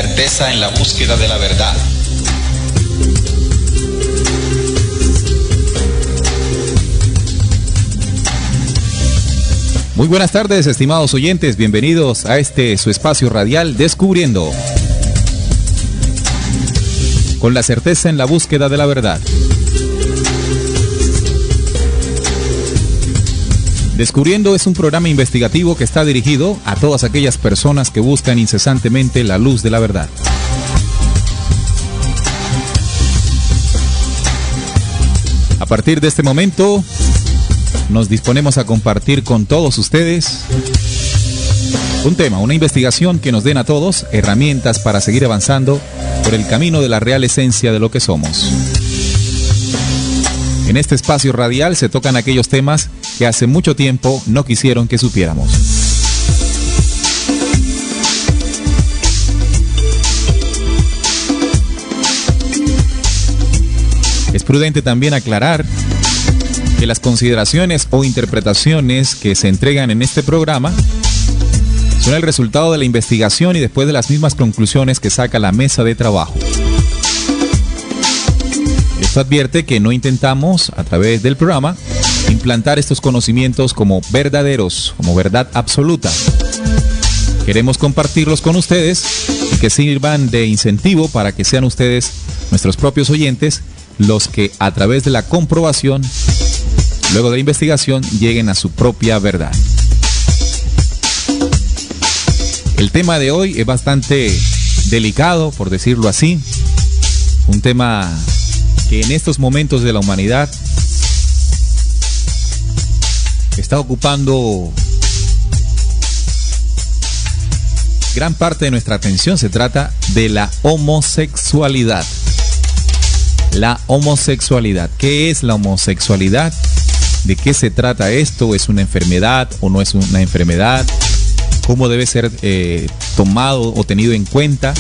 certeza en la búsqueda de la verdad. Muy buenas tardes, estimados oyentes, bienvenidos a su espacio radial Descubriendo, con la certeza en la búsqueda de la verdad. Descubriendo es un programa investigativo que está dirigido a todas aquellas personas que buscan incesantemente la luz de la verdad. A partir de este momento, nos disponemos a compartir con todos ustedes un tema, una investigación que nos den a todos herramientas para seguir avanzando por el camino de la real esencia de lo que somos. En este espacio radial se tocan aquellos temas que hace mucho tiempo no quisieron que supiéramos. Es prudente también aclarar que las consideraciones o interpretaciones que se entregan en este programa son el resultado de la investigación y después de las mismas conclusiones que saca la mesa de trabajo. Esto advierte que no intentamos, a través del programa, implantar estos conocimientos como verdaderos, como verdad absoluta. Queremos compartirlos con ustedes y que sirvan de incentivo para que sean ustedes, nuestros propios oyentes, los que a través de la comprobación, luego de la investigación, lleguen a su propia verdad. El tema de hoy es bastante delicado, por decirlo así. Un tema que en estos momentos de la humanidad está ocupando gran parte de nuestra atención. Se trata de la homosexualidad. La homosexualidad. ¿Qué es la homosexualidad? ¿De qué se trata esto? ¿Es una enfermedad o no es una enfermedad? ¿Cómo debe ser tomado o tenido en cuenta?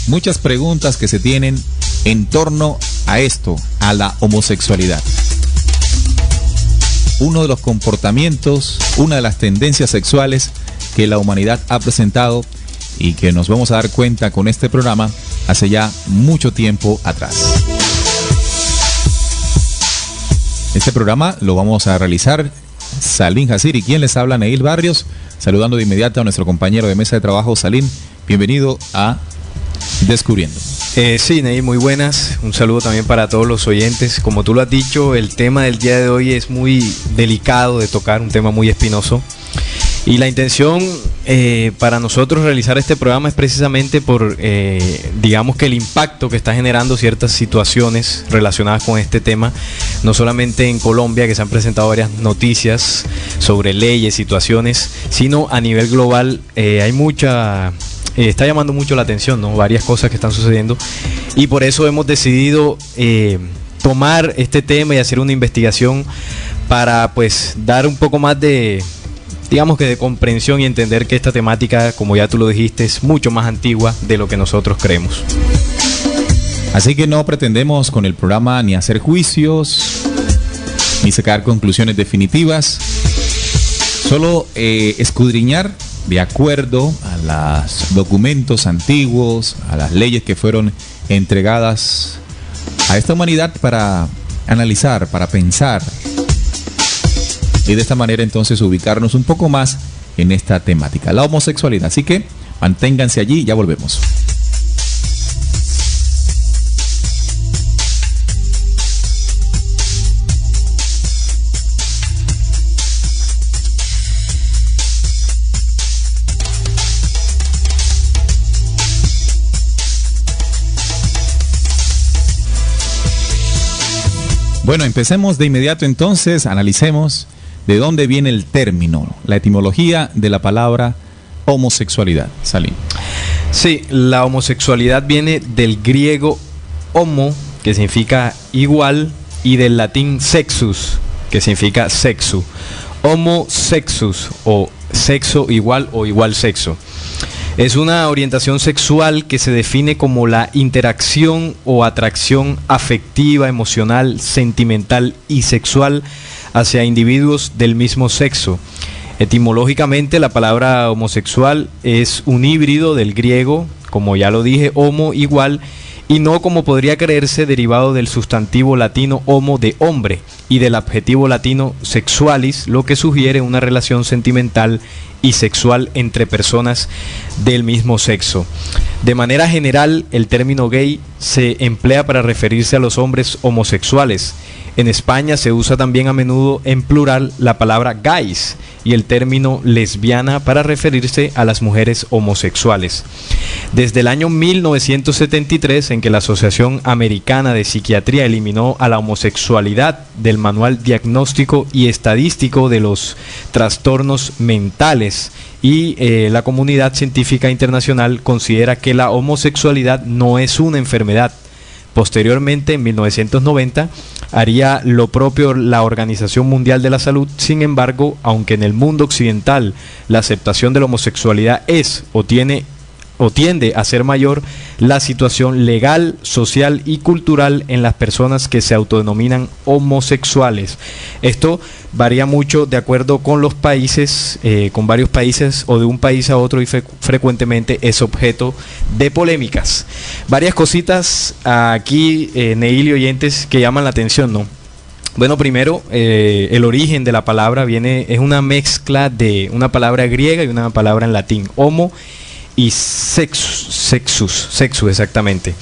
Muchas preguntas que se tienen en torno a esto, a la homosexualidad. Uno de los comportamientos, una de las tendencias sexuales que la humanidad ha presentado y que nos vamos a dar cuenta con este programa hace ya mucho tiempo atrás. Este programa lo vamos a realizar Salín Jacir y quien les habla, Neil Barrios, saludando de inmediato a nuestro compañero de mesa de trabajo, Salín. Bienvenido a Descubriendo. Sí, Neil, muy buenas. Un saludo también para todos los oyentes. Como tú lo has dicho, el tema del día de hoy es muy delicado de tocar, un tema muy espinoso. Y la intención para nosotros realizar este programa es precisamente por, digamos que el impacto que está generando ciertas situaciones relacionadas con este tema, no solamente en Colombia, que se han presentado varias noticias sobre leyes, situaciones, sino a nivel global. Hay mucha... está llamando mucho la atención, ¿no? Varias cosas que están sucediendo y por eso hemos decidido tomar este tema y hacer una investigación para pues dar un poco más de, digamos que de comprensión y entender que esta temática, como ya tú lo dijiste, es mucho más antigua de lo que nosotros creemos. Así que no pretendemos con el programa ni hacer juicios, ni sacar conclusiones definitivas, solo escudriñar de acuerdo a los documentos antiguos, a las leyes que fueron entregadas a esta humanidad para analizar, para pensar. Y de esta manera entonces ubicarnos un poco más en esta temática, la homosexualidad. Así que manténganse allí, ya volvemos. Bueno, empecemos de inmediato entonces, analicemos de dónde viene el término, la etimología de la palabra homosexualidad. Salín. Sí, la homosexualidad viene del griego homo, que significa igual, y del latín sexus, que significa sexo. Homo sexus, o sexo igual o igual sexo. Es una orientación sexual que se define como la interacción o atracción afectiva, emocional, sentimental y sexual hacia individuos del mismo sexo. Etimológicamente, la palabra homosexual es un híbrido del griego, como ya lo dije, homo igual, y no como podría creerse derivado del sustantivo latino homo de hombre y del adjetivo latino sexualis, lo que sugiere una relación sentimental y sexual entre personas del mismo sexo. De manera general, el término gay se emplea para referirse a los hombres homosexuales. En España se usa también a menudo en plural la palabra gays y el término lesbiana para referirse a las mujeres homosexuales. Desde el año 1973, en que la Asociación Americana de Psiquiatría eliminó a la homosexualidad del Manual Diagnóstico y Estadístico de los Trastornos Mentales, y la comunidad científica internacional considera que la homosexualidad no es una enfermedad. Posteriormente, en 1990, haría lo propio la Organización Mundial de la Salud. Sin embargo, aunque en el mundo occidental la aceptación de la homosexualidad es o tiende a ser mayor, la situación legal, social y cultural en las personas que se autodenominan homosexuales. Esto varía mucho de acuerdo con los países, con varios países o de un país a otro, y frecuentemente es objeto de polémicas. Varias cositas aquí, Neil y oyentes, que llaman la atención, ¿no? Bueno, primero, el origen de la palabra es una mezcla de una palabra griega y una palabra en latín, homo y sexus, exactamente.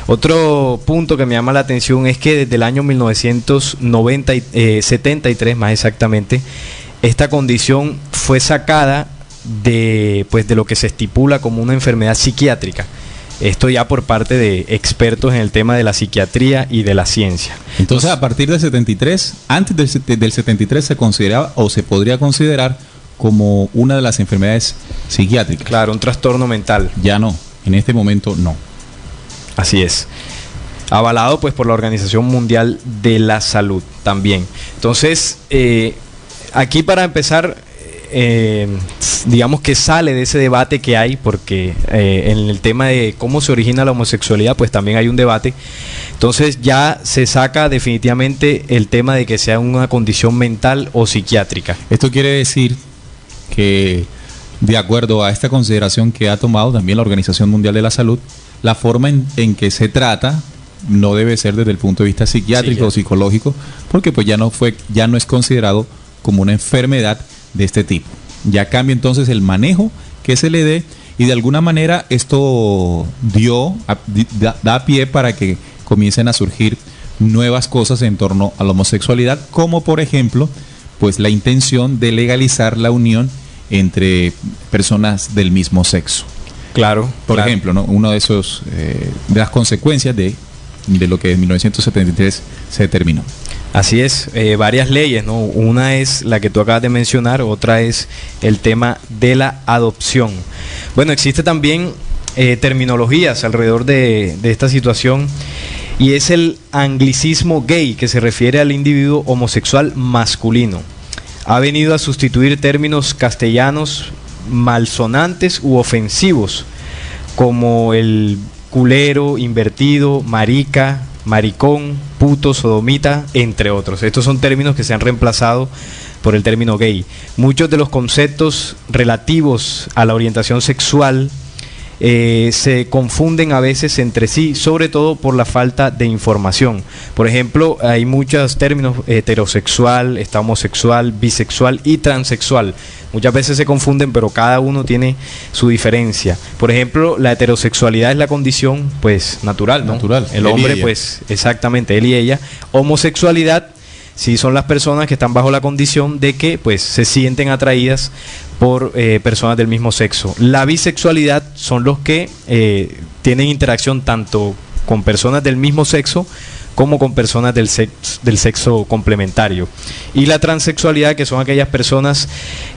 Otro punto que me llama la atención es que desde el año 1973, más exactamente, esta condición fue sacada de lo que se estipula como una enfermedad psiquiátrica. Esto ya por parte de expertos en el tema de la psiquiatría y de la ciencia. Entonces, a partir del 73, antes del 73 se consideraba o se podría considerar como una de las enfermedades psiquiátricas. Claro, un trastorno mental. Ya no, en este momento no. Así es. Avalado pues por la Organización Mundial de la Salud también. Entonces, aquí para empezar, digamos que sale de ese debate que hay, porque en el tema de cómo se origina la homosexualidad, pues también hay un debate. Entonces ya se saca definitivamente el tema de que sea una condición mental o psiquiátrica. Esto quiere decir que, de acuerdo a esta consideración que ha tomado también la Organización Mundial de la Salud, la forma en que se trata no debe ser desde el punto de vista psiquiátrico o psicológico, porque pues ya no es considerado como una enfermedad de este tipo. Ya cambia entonces el manejo que se le dé, y de alguna manera esto da pie para que comiencen a surgir nuevas cosas en torno a la homosexualidad, como por ejemplo pues la intención de legalizar la unión entre personas del mismo sexo. Claro. Por ejemplo, ¿no? Uno de esos de las consecuencias de lo que en 1973 se determinó. Así es, varias leyes, ¿no? Una es la que tú acabas de mencionar, otra es el tema de la adopción. Bueno, existe también terminologías alrededor de esta situación, y es el anglicismo gay, que se refiere al individuo homosexual masculino. Ha venido a sustituir términos castellanos malsonantes u ofensivos, como el culero, invertido, marica, maricón, puto, sodomita, entre otros. Estos son términos que se han reemplazado por el término gay. Muchos de los conceptos relativos a la orientación sexual se confunden a veces entre sí, sobre todo por la falta de información. Por ejemplo, hay muchos términos: heterosexual, está homosexual, bisexual y transexual. Muchas veces se confunden, pero cada uno tiene su diferencia. Por ejemplo, la heterosexualidad es la condición pues natural, ¿no? Natural. El hombre, pues, exactamente, él y ella. Homosexualidad sí son las personas que están bajo la condición de que pues se sienten atraídas por personas del mismo sexo. La bisexualidad son los que tienen interacción tanto con personas del mismo sexo como con personas del sexo complementario. Y la transexualidad, que son aquellas personas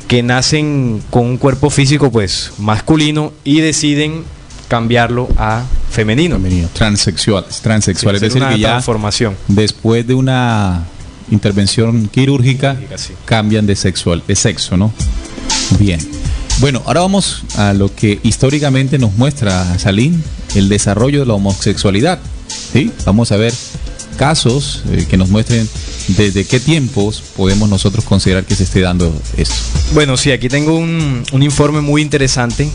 que nacen con un cuerpo físico pues masculino y deciden cambiarlo a femenino. Transexuales, sí, es decir, que ya transformación. Después de una intervención quirúrgica sí, cambian de sexo, ¿no? Bien. Bueno, ahora vamos a lo que históricamente nos muestra, Salim, el desarrollo de la homosexualidad. ¿Sí? Vamos a ver casos que nos muestren ¿desde qué tiempos podemos nosotros considerar que se esté dando esto? Bueno, sí, aquí tengo un informe muy interesante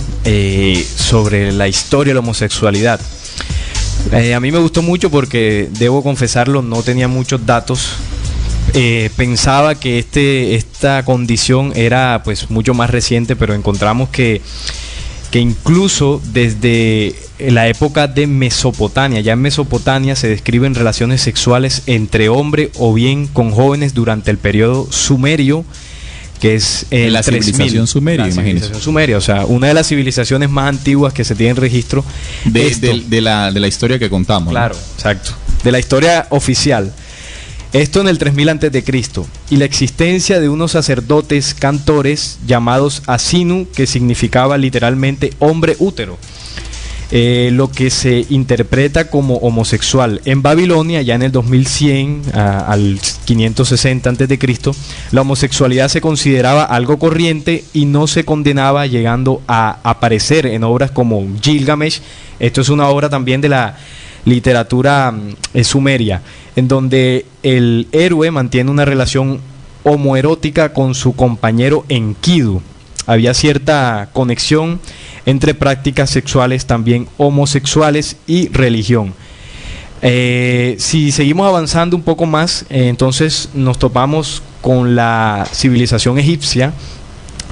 sobre la historia de la homosexualidad. A mí me gustó mucho porque, debo confesarlo, no tenía muchos datos. Pensaba que esta condición era pues mucho más reciente, pero encontramos que incluso desde la época de Mesopotamia, ya en Mesopotamia se describen relaciones sexuales entre hombres o bien con jóvenes durante el periodo sumerio, que es la civilización sumeria, imagínense. La civilización sumeria, o sea, una de las civilizaciones más antiguas que se tiene en registro de la historia que contamos. Claro, ¿no? exacto. De la historia oficial. Esto en el 3000 a.C. y la existencia de unos sacerdotes cantores llamados Asinu, que significaba literalmente hombre útero, lo que se interpreta como homosexual. En Babilonia, ya en el 2100 al 560 a.C., la homosexualidad se consideraba algo corriente y no se condenaba, llegando a aparecer en obras como Gilgamesh. Esto es una obra también de la literatura sumeria, en donde el héroe mantiene una relación homoerótica con su compañero Enkidu. Había cierta conexión entre prácticas sexuales también homosexuales y religión. Si seguimos avanzando un poco más, entonces nos topamos con la civilización egipcia.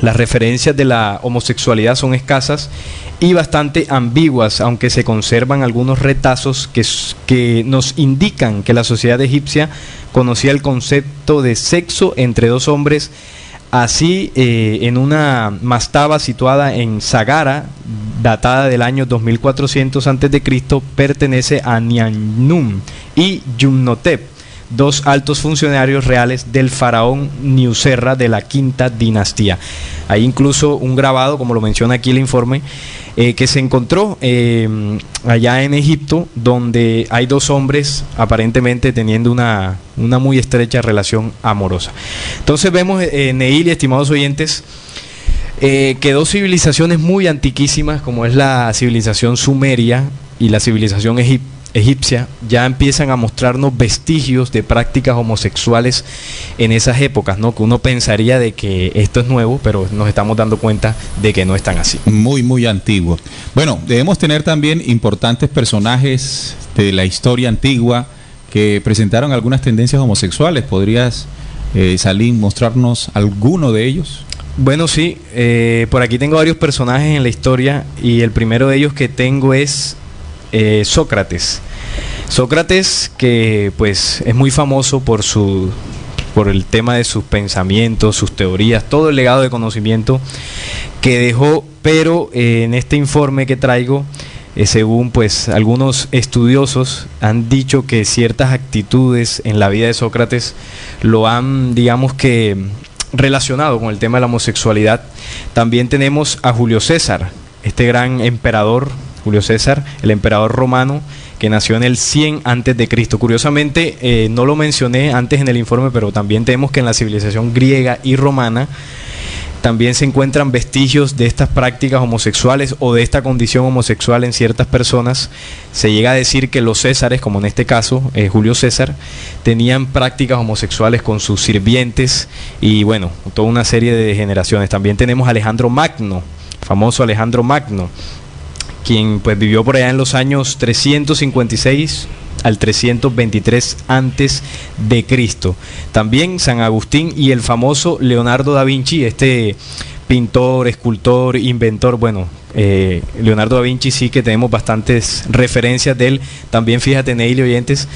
Las referencias de la homosexualidad son escasas y bastante ambiguas, aunque se conservan algunos retazos que nos indican que la sociedad egipcia conocía el concepto de sexo entre dos hombres. Así, en una mastaba situada en Sagara, datada del año 2400 a.C., pertenece a Nianum y Yumnotep, dos altos funcionarios reales del faraón Niuserra de la quinta dinastía. Hay incluso un grabado, como lo menciona aquí el informe, que se encontró allá en Egipto, donde hay dos hombres aparentemente teniendo una muy estrecha relación amorosa. Entonces vemos, Neil y estimados oyentes, que dos civilizaciones muy antiquísimas, como es la civilización sumeria y la civilización egipcia, ya empiezan a mostrarnos vestigios de prácticas homosexuales en esas épocas, ¿no? Que uno pensaría de que esto es nuevo, pero nos estamos dando cuenta de que no es tan así. Muy, muy antiguo. Bueno, debemos tener también importantes personajes de la historia antigua que presentaron algunas tendencias homosexuales. ¿Podrías, Salim, mostrarnos alguno de ellos? Bueno, sí. Por aquí tengo varios personajes en la historia y el primero de ellos que tengo es Sócrates. Sócrates, que pues es muy famoso por el tema de sus pensamientos, sus teorías, todo el legado de conocimiento que dejó, pero en este informe que traigo, según pues algunos estudiosos han dicho que ciertas actitudes en la vida de Sócrates lo han, digamos que, relacionado con el tema de la homosexualidad. También tenemos a Julio César, este gran emperador, Julio César, el emperador romano, que nació en el 100 a.C. Curiosamente, no lo mencioné antes en el informe, pero también tenemos que en la civilización griega y romana también se encuentran vestigios de estas prácticas homosexuales o de esta condición homosexual en ciertas personas. Se llega a decir que los césares, como en este caso Julio César, tenían prácticas homosexuales con sus sirvientes y bueno, toda una serie de generaciones. También tenemos a Alejandro Magno, famoso Alejandro Magno, quien pues vivió por allá en los años 356 al 323 antes de Cristo. También San Agustín y el famoso Leonardo da Vinci, este pintor, escultor, inventor. Bueno, Leonardo da Vinci sí que tenemos bastantes referencias de él. También fíjate, Neil y oyentes,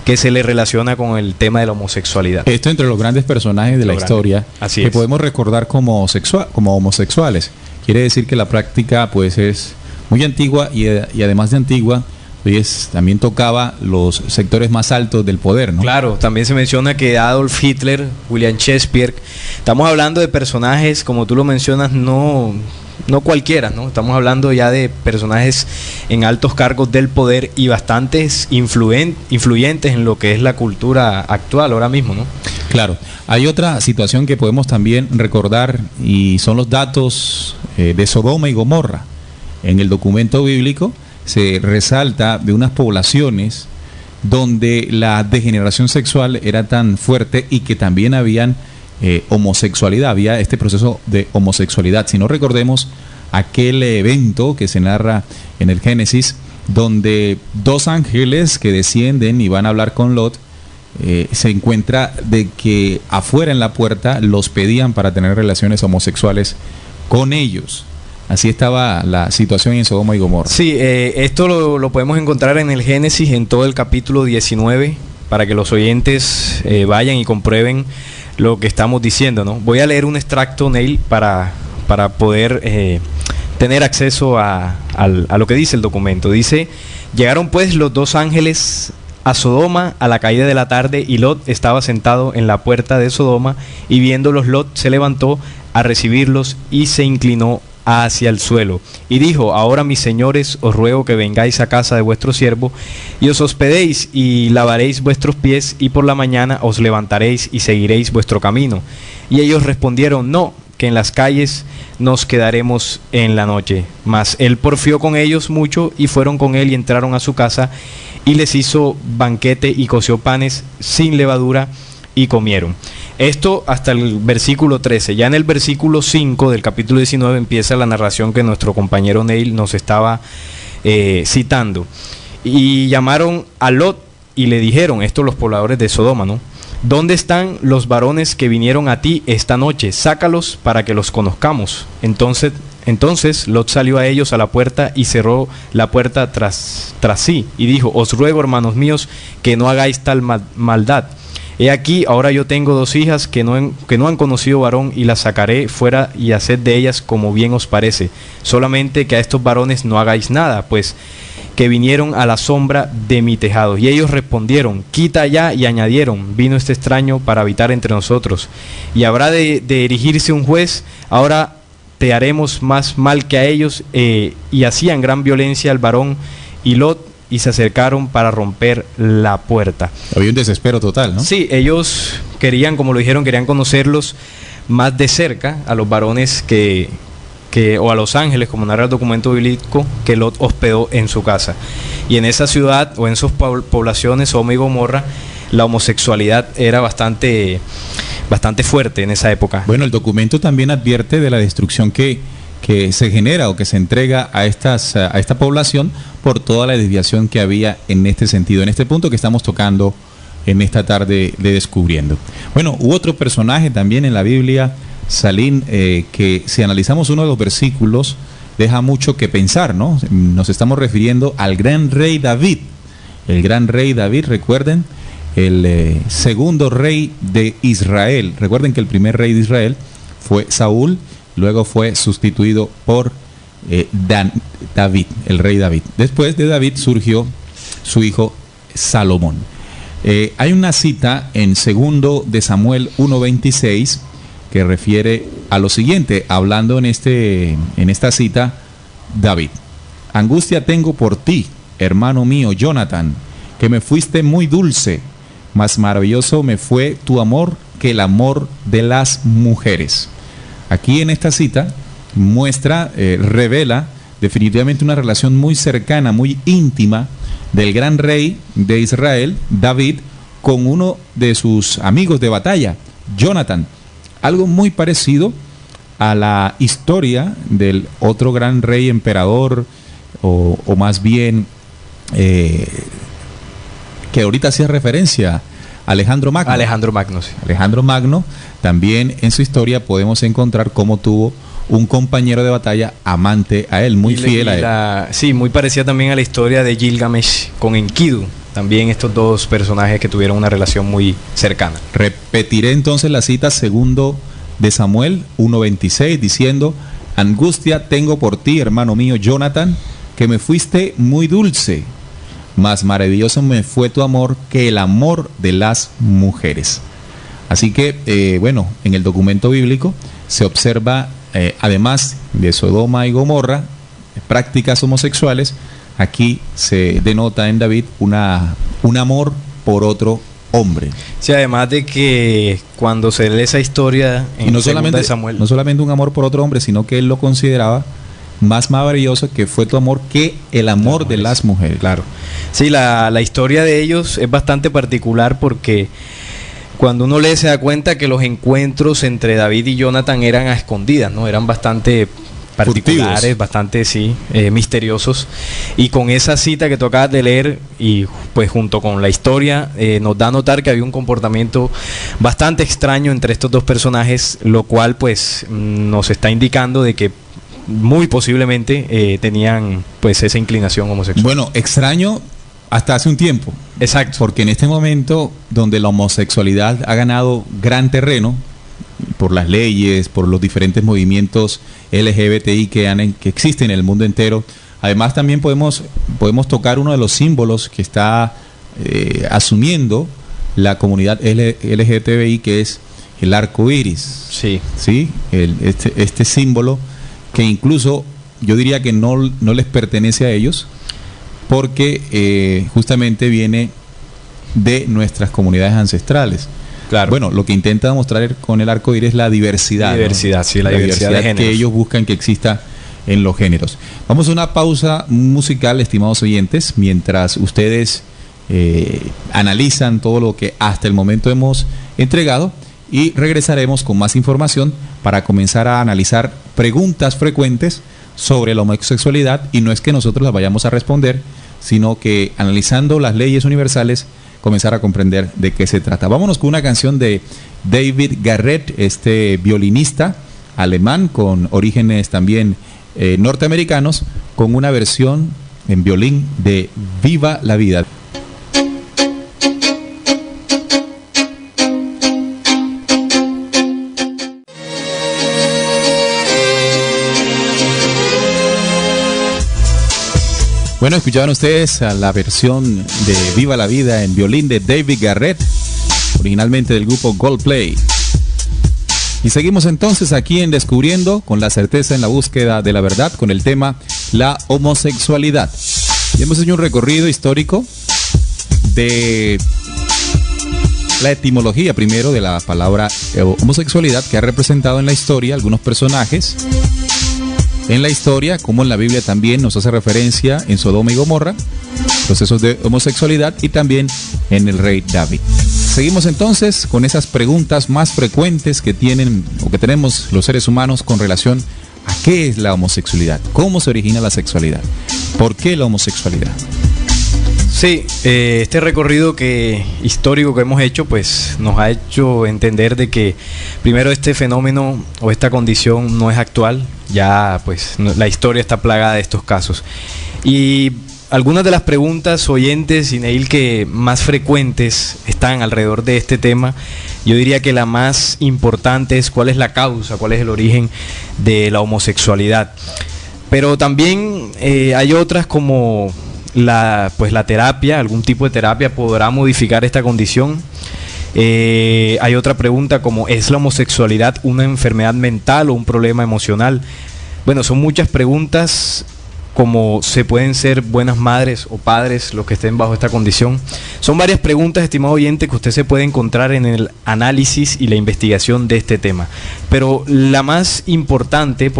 que se le relaciona con el tema de la homosexualidad. Esto entre los grandes personajes de la historia, así que es, podemos recordar como homosexuales. Quiere decir que la práctica pues es muy antigua y además de antigua, pues también tocaba los sectores más altos del poder, ¿no? Claro, también se menciona que Adolf Hitler, William Shakespeare, estamos hablando de personajes, como tú lo mencionas, no cualquiera, ¿no? Estamos hablando ya de personajes en altos cargos del poder y bastantes influyentes en lo que es la cultura actual ahora mismo, ¿no? Claro, hay otra situación que podemos también recordar y son los datos de Sodoma y Gomorra. En el documento bíblico se resalta de unas poblaciones donde la degeneración sexual era tan fuerte y que también habían homosexualidad, había este proceso de homosexualidad. Si no recordemos aquel evento que se narra en el Génesis, donde dos ángeles que descienden y van a hablar con Lot, se encuentra de que afuera en la puerta los pedían para tener relaciones homosexuales con ellos. Así estaba la situación en Sodoma y Gomorra. Sí, esto lo podemos encontrar en el Génesis, en todo el capítulo 19, para que los oyentes vayan y comprueben lo que estamos diciendo, ¿no? Voy a leer un extracto, Neil, para poder tener acceso a lo que dice el documento. Dice: llegaron pues los dos ángeles a Sodoma a la caída de la tarde, y Lot estaba sentado en la puerta de Sodoma, y viéndolos Lot se levantó a recibirlos y se inclinó hacia el suelo y dijo: ahora, mis señores, os ruego que vengáis a casa de vuestro siervo y os hospedéis y lavaréis vuestros pies, y por la mañana os levantaréis y seguiréis vuestro camino. Y ellos respondieron: no, que en las calles nos quedaremos en la noche. Mas él porfió con ellos mucho, y fueron con él y entraron a su casa, y les hizo banquete y coció panes sin levadura, y comieron. Esto hasta el versículo 13. Ya en el versículo 5 del capítulo 19 empieza la narración que nuestro compañero Neil nos estaba citando. Y llamaron a Lot y le dijeron, estos los pobladores de Sodoma, ¿no? ¿Dónde están los varones que vinieron a ti esta noche? Sácalos para que los conozcamos. Entonces Lot salió a ellos a la puerta y cerró la puerta tras sí, y dijo: os ruego, hermanos míos, que no hagáis tal maldad. He aquí, ahora yo tengo dos hijas que no han conocido varón, y las sacaré fuera y haced de ellas como bien os parece. Solamente que a estos varones no hagáis nada, pues que vinieron a la sombra de mi tejado. Y ellos respondieron: quita ya. Y añadieron: vino este extraño para habitar entre nosotros, y habrá de erigirse un juez. Ahora te haremos más mal que a ellos. Y hacían gran violencia al varón y Lot, y se acercaron para romper la puerta. Había un desespero total, ¿no? Sí, ellos querían, como lo dijeron, querían conocerlos más de cerca, a los varones o a los ángeles, como narra el documento bíblico, que Lot hospedó en su casa. Y en esa ciudad, o en sus poblaciones, Sodoma y Gomorra, la homosexualidad era bastante fuerte en esa época. Bueno, el documento también advierte de la destrucción que se genera o que se entrega a esta población por toda la desviación que había en este sentido, en este punto que estamos tocando en esta tarde de Descubriendo. Bueno, hubo otro personaje también en la Biblia, Salín, que si analizamos uno de los versículos deja mucho que pensar, ¿no? Nos estamos refiriendo al gran rey David. El gran rey David, recuerden, el segundo rey de Israel. Recuerden que el primer rey de Israel fue Saúl, luego fue sustituido por David, el rey David. Después de David surgió su hijo Salomón. Hay una cita en 2 de Samuel 1:26 que refiere a lo siguiente, hablando en esta cita, David: angustia tengo por ti, hermano mío Jonathan, que me fuiste muy dulce, más maravilloso me fue tu amor que el amor de las mujeres. Aquí en esta cita muestra, revela definitivamente una relación muy cercana, muy íntima del gran rey de Israel, David, con uno de sus amigos de batalla, Jonathan. Algo muy parecido a la historia del otro gran rey emperador, o más bien que ahorita hacía referencia, Alejandro Magno. Sí. Alejandro Magno, también en su historia podemos encontrar cómo tuvo un compañero de batalla amante a él, muy fiel a él. Sí, muy parecida también a la historia de Gilgamesh con Enkidu. También estos dos personajes que tuvieron una relación muy cercana. Repetiré entonces la cita 2 de Samuel 1:26, diciendo: angustia tengo por ti, hermano mío Jonathan, que me fuiste muy dulce, más maravilloso me fue tu amor que el amor de las mujeres. Así que, bueno, en el documento bíblico se observa, además de Sodoma y Gomorra, prácticas homosexuales. Aquí se denota en David un amor por otro hombre. Sí, además de que cuando se lee esa historia en y no solamente Samuel, no solamente un amor por otro hombre, sino que él lo consideraba más maravilloso que fue tu amor que el amor de las mujeres. Claro. Sí, la historia de ellos es bastante particular porque cuando uno lee se da cuenta que los encuentros entre David y Jonathan eran a escondidas, ¿no? Eran bastante particulares, furtivos, bastante, sí, misteriosos. Y con esa cita que tú acabas de leer y pues junto con la historia nos da a notar que había un comportamiento bastante extraño entre estos dos personajes, lo cual pues nos está indicando de que muy posiblemente tenían pues esa inclinación homosexual. Bueno, extraño hasta hace un tiempo. Exacto. Porque en este momento donde la homosexualidad ha ganado gran terreno por las leyes, por los diferentes movimientos LGBTI que existen en el mundo entero, además también podemos tocar uno de los símbolos que está asumiendo la comunidad LGBTI, que es el arco iris. Sí. ¿Sí? Este símbolo que incluso yo diría que no les pertenece a ellos, porque justamente viene de nuestras comunidades ancestrales. Claro. Bueno, lo que intenta demostrar con el arco iris es la diversidad. Diversidad, ¿no? Sí, la diversidad de géneros que ellos buscan que exista en los géneros. Vamos a una pausa musical, estimados oyentes, mientras ustedes analizan todo lo que hasta el momento hemos entregado, y regresaremos con más información para comenzar a analizar preguntas frecuentes sobre la homosexualidad, y no es que nosotros las vayamos a responder, sino que analizando las leyes universales comenzar a comprender de qué se trata. Vámonos con una canción de David Garrett, este violinista alemán con orígenes también norteamericanos, con una versión en violín de Viva la Vida. Bueno, escuchaban ustedes a la versión de Viva la Vida en violín de David Garrett, originalmente del grupo Coldplay. Y seguimos entonces aquí en Descubriendo, con la certeza en la búsqueda de la verdad, con el tema la homosexualidad. Y hemos hecho un recorrido histórico de la etimología primero de la palabra homosexualidad, que ha representado en la historia algunos personajes en la historia, como en la Biblia también nos hace referencia en Sodoma y Gomorra, procesos de homosexualidad, y también en el rey David. Seguimos entonces con esas preguntas más frecuentes que tienen o que tenemos los seres humanos con relación a qué es la homosexualidad, cómo se origina la sexualidad, por qué la homosexualidad. Sí, este recorrido histórico que hemos hecho, pues nos ha hecho entender de que primero este fenómeno o esta condición no es actual, ya pues la historia está plagada de estos casos. Y algunas de las preguntas oyentes, Ineil, que más frecuentes están alrededor de este tema, yo diría que la más importante es cuál es la causa, cuál es el origen de la homosexualidad. Pero también hay otras como la terapia, algún tipo de terapia podrá modificar esta condición. Hay otra pregunta como ¿es la homosexualidad una enfermedad mental o un problema emocional? Bueno, son muchas preguntas, como se pueden ser buenas madres o padres los que estén bajo esta condición. Son varias preguntas, estimado oyente, que usted se puede encontrar en el análisis y la investigación de este tema. Pero la más importante,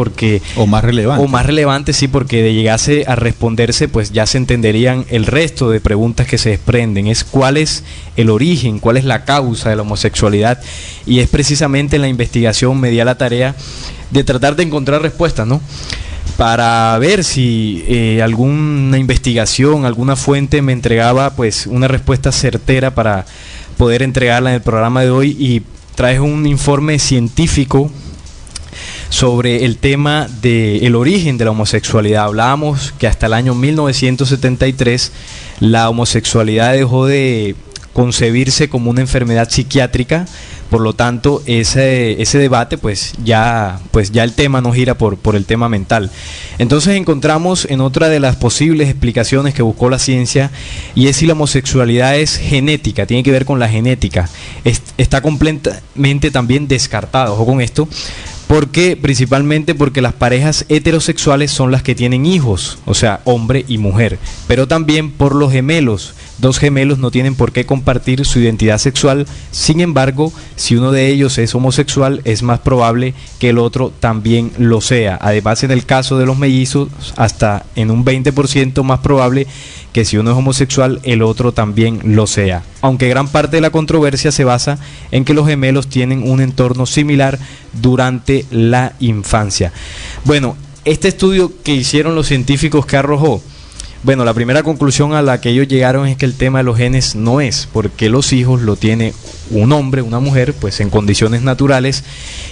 o más relevante, sí, porque de llegase a responderse, pues ya se entenderían el resto de preguntas que se desprenden. Es cuál es el origen, cuál es la causa de la homosexualidad. Y es precisamente en la investigación me di a la tarea de tratar de encontrar respuestas, ¿no? Para ver si alguna investigación, alguna fuente me entregaba pues una respuesta certera para poder entregarla en el programa de hoy, y traje un informe científico sobre el tema del origen de la homosexualidad. Hablábamos que hasta el año 1973 la homosexualidad dejó de concebirse como una enfermedad psiquiátrica. Por lo tanto, ese debate, pues ya el tema no gira por el tema mental. Entonces encontramos en otra de las posibles explicaciones que buscó la ciencia, y es si la homosexualidad es genética, tiene que ver con la genética. Está completamente también descartado, ojo con esto, principalmente porque las parejas heterosexuales son las que tienen hijos, o sea, hombre y mujer, pero también por los gemelos dos gemelos no tienen por qué compartir su identidad sexual. Sin embargo, si uno de ellos es homosexual, es más probable que el otro también lo sea. Además, en el caso de los mellizos, hasta en un 20% más probable que si uno es homosexual, el otro también lo sea. Aunque gran parte de la controversia se basa en que los gemelos tienen un entorno similar durante la infancia. Bueno, este estudio que hicieron los científicos, ¿qué arrojó? Bueno, la primera conclusión a la que ellos llegaron es que el tema de los genes no es, porque los hijos lo tiene un hombre, una mujer, pues en condiciones naturales,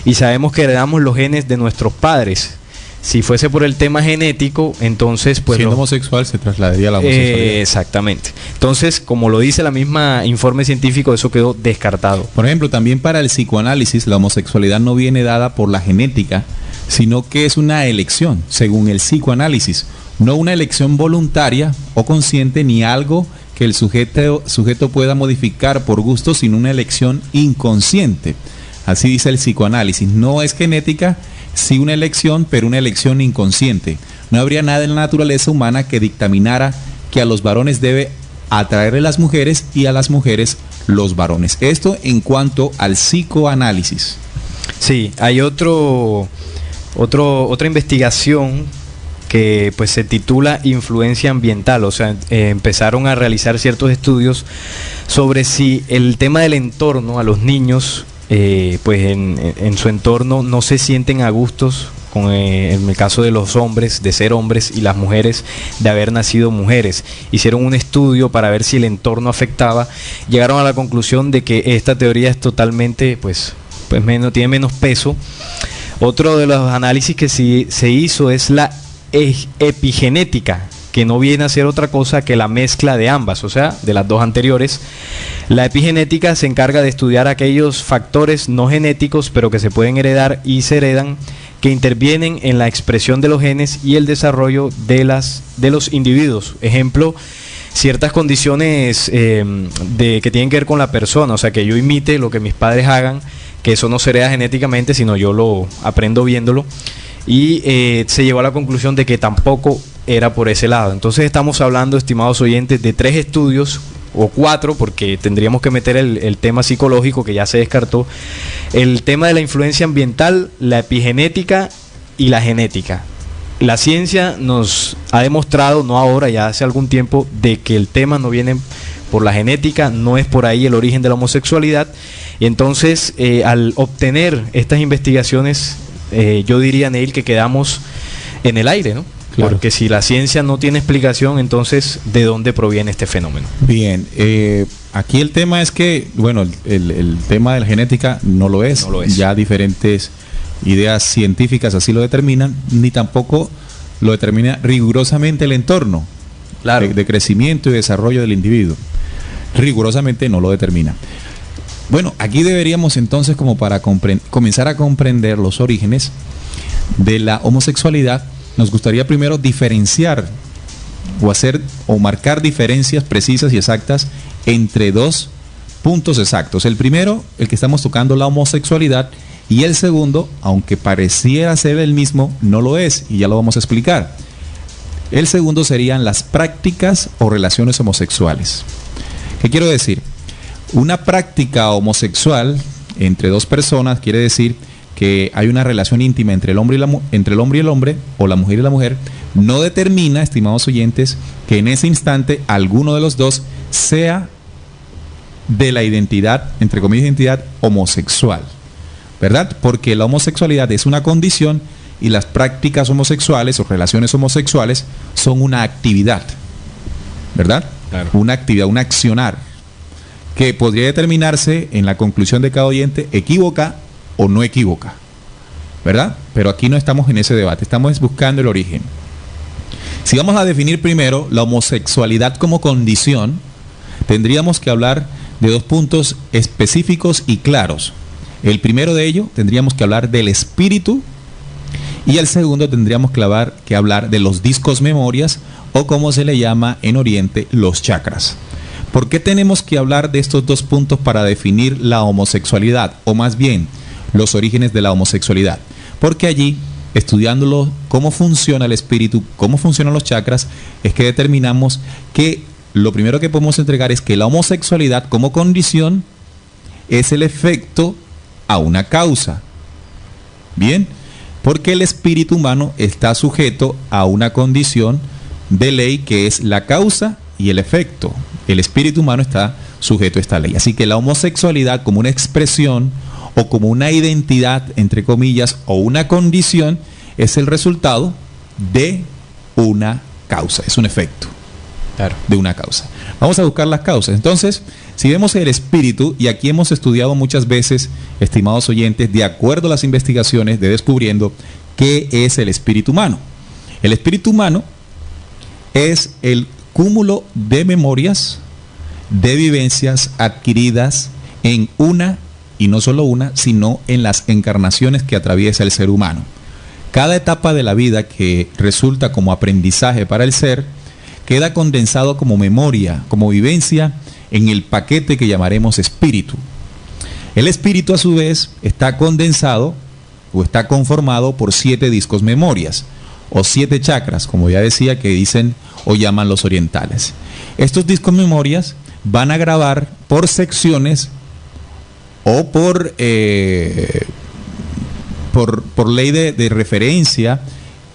y sabemos que heredamos los genes de nuestros padres. Si fuese por el tema genético, entonces pues siendo homosexual se trasladaría a la homosexualidad. Exactamente. Entonces, como lo dice la misma informe científico, eso quedó descartado. Por ejemplo, también para el psicoanálisis, la homosexualidad no viene dada por la genética, sino que es una elección, según el psicoanálisis, no una elección voluntaria o consciente ni algo que el sujeto pueda modificar por gusto, sino una elección inconsciente. Así dice el psicoanálisis. No es genética, sí una elección, pero una elección inconsciente. No habría nada en la naturaleza humana que dictaminara que a los varones debe atraerle las mujeres y a las mujeres los varones. Esto en cuanto al psicoanálisis. Sí, hay otra investigación que pues se titula Influencia Ambiental, o sea, empezaron a realizar ciertos estudios sobre si el tema del entorno a los niños, pues en su entorno no se sienten a gustos con, en el caso de los hombres, de ser hombres, y las mujeres de haber nacido mujeres. Hicieron un estudio para ver si el entorno afectaba, llegaron a la conclusión de que esta teoría es totalmente, tiene menos peso. Otro de los análisis que se hizo es la epigenética, que no viene a ser otra cosa que la mezcla de ambas, o sea, de las dos anteriores. La epigenética se encarga de estudiar aquellos factores no genéticos, pero que se pueden heredar y se heredan, que intervienen en la expresión de los genes y el desarrollo de los individuos. Ejemplo, ciertas condiciones que tienen que ver con la persona, o sea, que yo imite lo que mis padres hagan, que eso no se hereda genéticamente, sino yo lo aprendo viéndolo. Y se llegó a la conclusión de que tampoco era por ese lado. Entonces estamos hablando, estimados oyentes, de 3 estudios, o 4, porque tendríamos que meter el tema psicológico, que ya se descartó, el tema de la influencia ambiental, la epigenética y la genética. La ciencia nos ha demostrado, no ahora, ya hace algún tiempo, de que el tema no viene por la genética, no es por ahí el origen de la homosexualidad. Y entonces, al obtener estas investigaciones, yo diría, Neil, que quedamos en el aire, ¿no? Claro. Porque si la ciencia no tiene explicación, entonces, ¿de dónde proviene este fenómeno? Bien, aquí el tema es que, bueno, el tema de la genética no lo es. Ya diferentes ideas científicas así lo determinan, ni tampoco lo determina rigurosamente el entorno, claro, de crecimiento y desarrollo del individuo. Rigurosamente no lo determina. Bueno, aquí deberíamos entonces, como para comenzar a comprender los orígenes de la homosexualidad, nos gustaría primero diferenciar o marcar diferencias precisas y exactas entre 2 puntos exactos. El primero, el que estamos tocando, la homosexualidad, y el segundo, aunque pareciera ser el mismo, no lo es, y ya lo vamos a explicar. El segundo serían las prácticas o relaciones homosexuales. ¿Qué quiero decir? Una práctica homosexual entre 2 personas quiere decir que hay una relación íntima entre el hombre y el hombre, o la mujer y la mujer. No determina, estimados oyentes, que en ese instante alguno de los dos sea de la identidad, entre comillas, identidad homosexual, ¿verdad? Porque la homosexualidad es una condición y las prácticas homosexuales o relaciones homosexuales son una actividad, ¿verdad? Claro. Una actividad, un accionar, que podría determinarse en la conclusión de cada oyente equívoca o no equívoca, ¿verdad? Pero aquí no estamos en ese debate, estamos buscando el origen. Si vamos a definir primero la homosexualidad como condición, tendríamos que hablar de 2 puntos específicos y claros. El primero de ello, tendríamos que hablar del espíritu, y el segundo tendríamos que hablar de los discos memorias, o como se le llama en Oriente, los chakras. ¿Por qué tenemos que hablar de estos 2 puntos para definir la homosexualidad? O más bien, los orígenes de la homosexualidad. Porque allí, estudiándolo, cómo funciona el espíritu, cómo funcionan los chakras, es que determinamos que lo primero que podemos entregar es que la homosexualidad como condición es el efecto a una causa. Bien, porque el espíritu humano está sujeto a una condición de ley que es la causa y el efecto. El espíritu humano está sujeto a esta ley. Así que la homosexualidad como una expresión o como una identidad, entre comillas, o una condición, es el resultado de una causa, es un efecto de una causa. Vamos a buscar las causas. Entonces, si vemos el espíritu, y aquí hemos estudiado muchas veces, estimados oyentes, de acuerdo a las investigaciones de Descubriendo, ¿qué es el espíritu humano? El espíritu humano es el cúmulo de memorias, de vivencias adquiridas en una, y no solo una, sino en las encarnaciones que atraviesa el ser humano. Cada etapa de la vida que resulta como aprendizaje para el ser, queda condensado como memoria, como vivencia, en el paquete que llamaremos espíritu. El espíritu, a su vez, está condensado o está conformado por 7 discos memorias, o 7 chakras, como ya decía, que dicen o llaman los orientales. Estos discos memorias van a grabar por secciones o por ley de referencia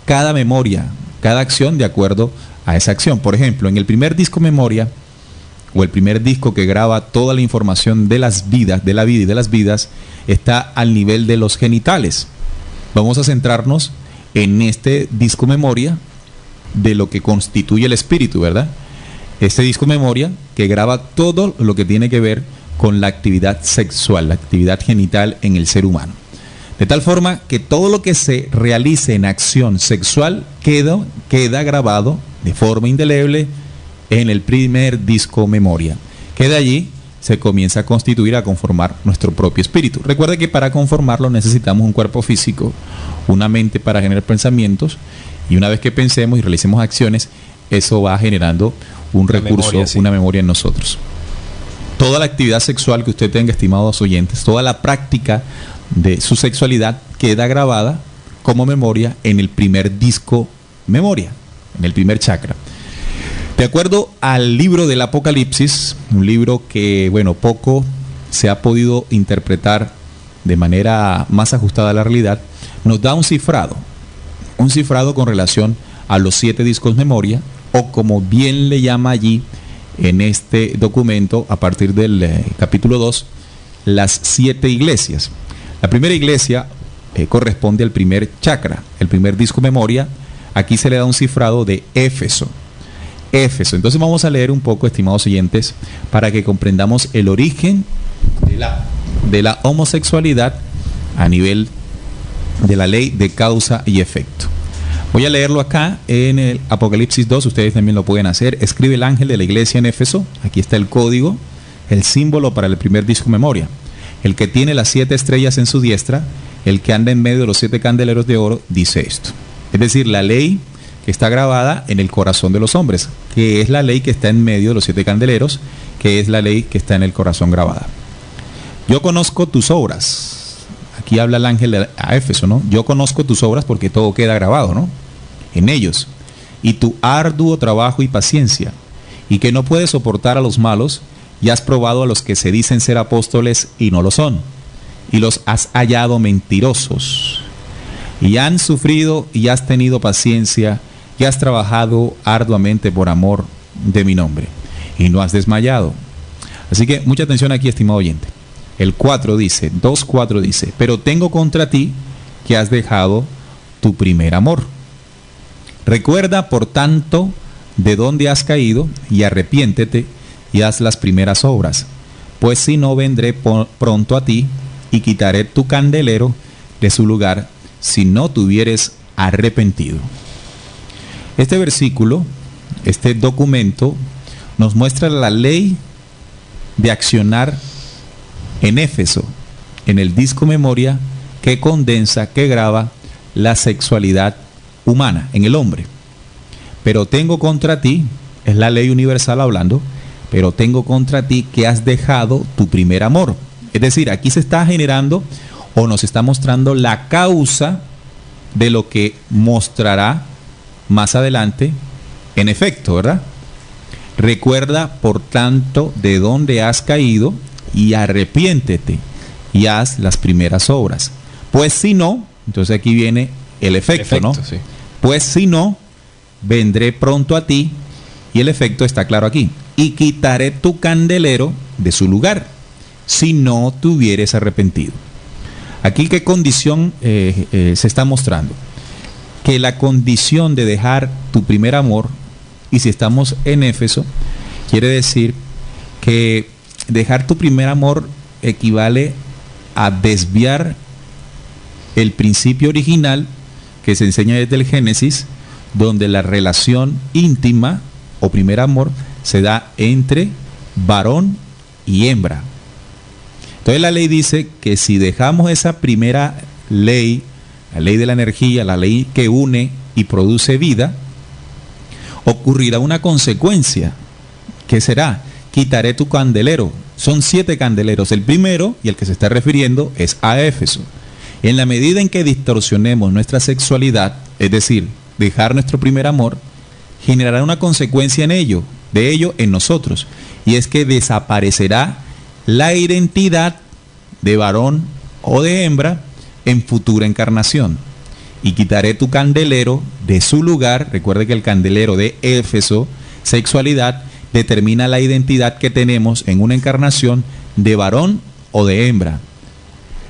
cada memoria, cada acción de acuerdo a esa acción. Por ejemplo, en el primer disco memoria, o el primer disco que graba toda la información de las vidas, de la vida y de las vidas, está al nivel de los genitales. Vamos a centrarnos en este disco memoria de lo que constituye el espíritu, ¿verdad? Este disco memoria que graba todo lo que tiene que ver con la actividad sexual, la actividad genital en el ser humano. De tal forma que todo lo que se realice en acción sexual queda grabado de forma indeleble en el primer disco memoria, que de allí se comienza a constituir, a conformar nuestro propio espíritu. Recuerde que para conformarlo necesitamos un cuerpo físico, una mente para generar pensamientos, y una vez que pensemos y realicemos acciones, eso va generando un recurso, memoria, sí, una memoria en nosotros. Toda la actividad sexual que usted tenga, estimados oyentes, toda la práctica de su sexualidad queda grabada como memoria en el primer disco memoria, en el primer chakra. De acuerdo al libro del Apocalipsis, un libro que, bueno, poco se ha podido interpretar de manera más ajustada a la realidad, nos da un cifrado con relación a los 7 discos memoria, o como bien le llama allí en este documento, a partir del capítulo 2, las 7 iglesias. La primera iglesia corresponde al primer chakra, el primer disco memoria. Aquí se le da un cifrado de Éfeso. Entonces vamos a leer un poco, estimados oyentes, para que comprendamos el origen de la homosexualidad a nivel de la ley de causa y efecto. Voy a leerlo acá en el Apocalipsis 2, ustedes también lo pueden hacer. Escribe el ángel de la iglesia en Éfeso, aquí está el código, el símbolo para el primer disco memoria. El que tiene las 7 estrellas en su diestra, el que anda en medio de los 7 candeleros de oro, dice esto. Es decir, la ley que está grabada en el corazón de los hombres, que es la ley que está en medio de los 7 candeleros, que es la ley que está en el corazón grabada. Yo conozco tus obras. Aquí habla el ángel a Éfeso, ¿no? Yo conozco tus obras porque todo queda grabado, ¿no? En ellos. Y tu arduo trabajo y paciencia, y que no puedes soportar a los malos, y has probado a los que se dicen ser apóstoles y no lo son, y los has hallado mentirosos, y han sufrido y has tenido paciencia, y has trabajado arduamente por amor de mi nombre, y no has desmayado. Así que mucha atención aquí, estimado oyente. El 4 dice, 2:4 dice, pero tengo contra ti que has dejado tu primer amor. Recuerda, por tanto, de dónde has caído, y arrepiéntete, y haz las primeras obras, pues si no, vendré pronto a ti, y quitaré tu candelero de su lugar, si no te hubieres arrepentido. Este versículo, este documento, nos muestra la ley de accionar en Éfeso, en el disco memoria que condensa, que graba la sexualidad humana en el hombre. Pero tengo contra ti, es la ley universal hablando, pero tengo contra ti que has dejado tu primer amor. Es decir, aquí se está generando o nos está mostrando la causa de lo que mostrará más adelante en efecto, ¿verdad? Recuerda, por tanto, de dónde has caído y arrepiéntete y haz las primeras obras. Pues si no, entonces aquí viene el efecto, ¿no? Sí. Pues si no, vendré pronto a ti, y el efecto está claro aquí, y quitaré tu candelero de su lugar, si no te hubieres arrepentido. Aquí, ¿qué condición se está mostrando? Que la condición de dejar tu primer amor, y si estamos en Éfeso, quiere decir que dejar tu primer amor equivale a desviar el principio original que se enseña desde el Génesis, donde la relación íntima o primer amor se da entre varón y hembra. Entonces la ley dice que si dejamos esa primera ley, la ley de la energía, la ley que une y produce vida, ocurrirá una consecuencia. ¿Qué será? Quitaré tu candelero. Son 7 candeleros. El primero, y el que se está refiriendo, es a Éfeso. En la medida en que distorsionemos nuestra sexualidad, es decir, dejar nuestro primer amor, generará una consecuencia de ello en nosotros, y es que desaparecerá la identidad de varón o de hembra en futura encarnación. Y quitaré tu candelero de su lugar. Recuerde que el candelero de Éfeso, sexualidad, determina la identidad que tenemos en una encarnación de varón o de hembra.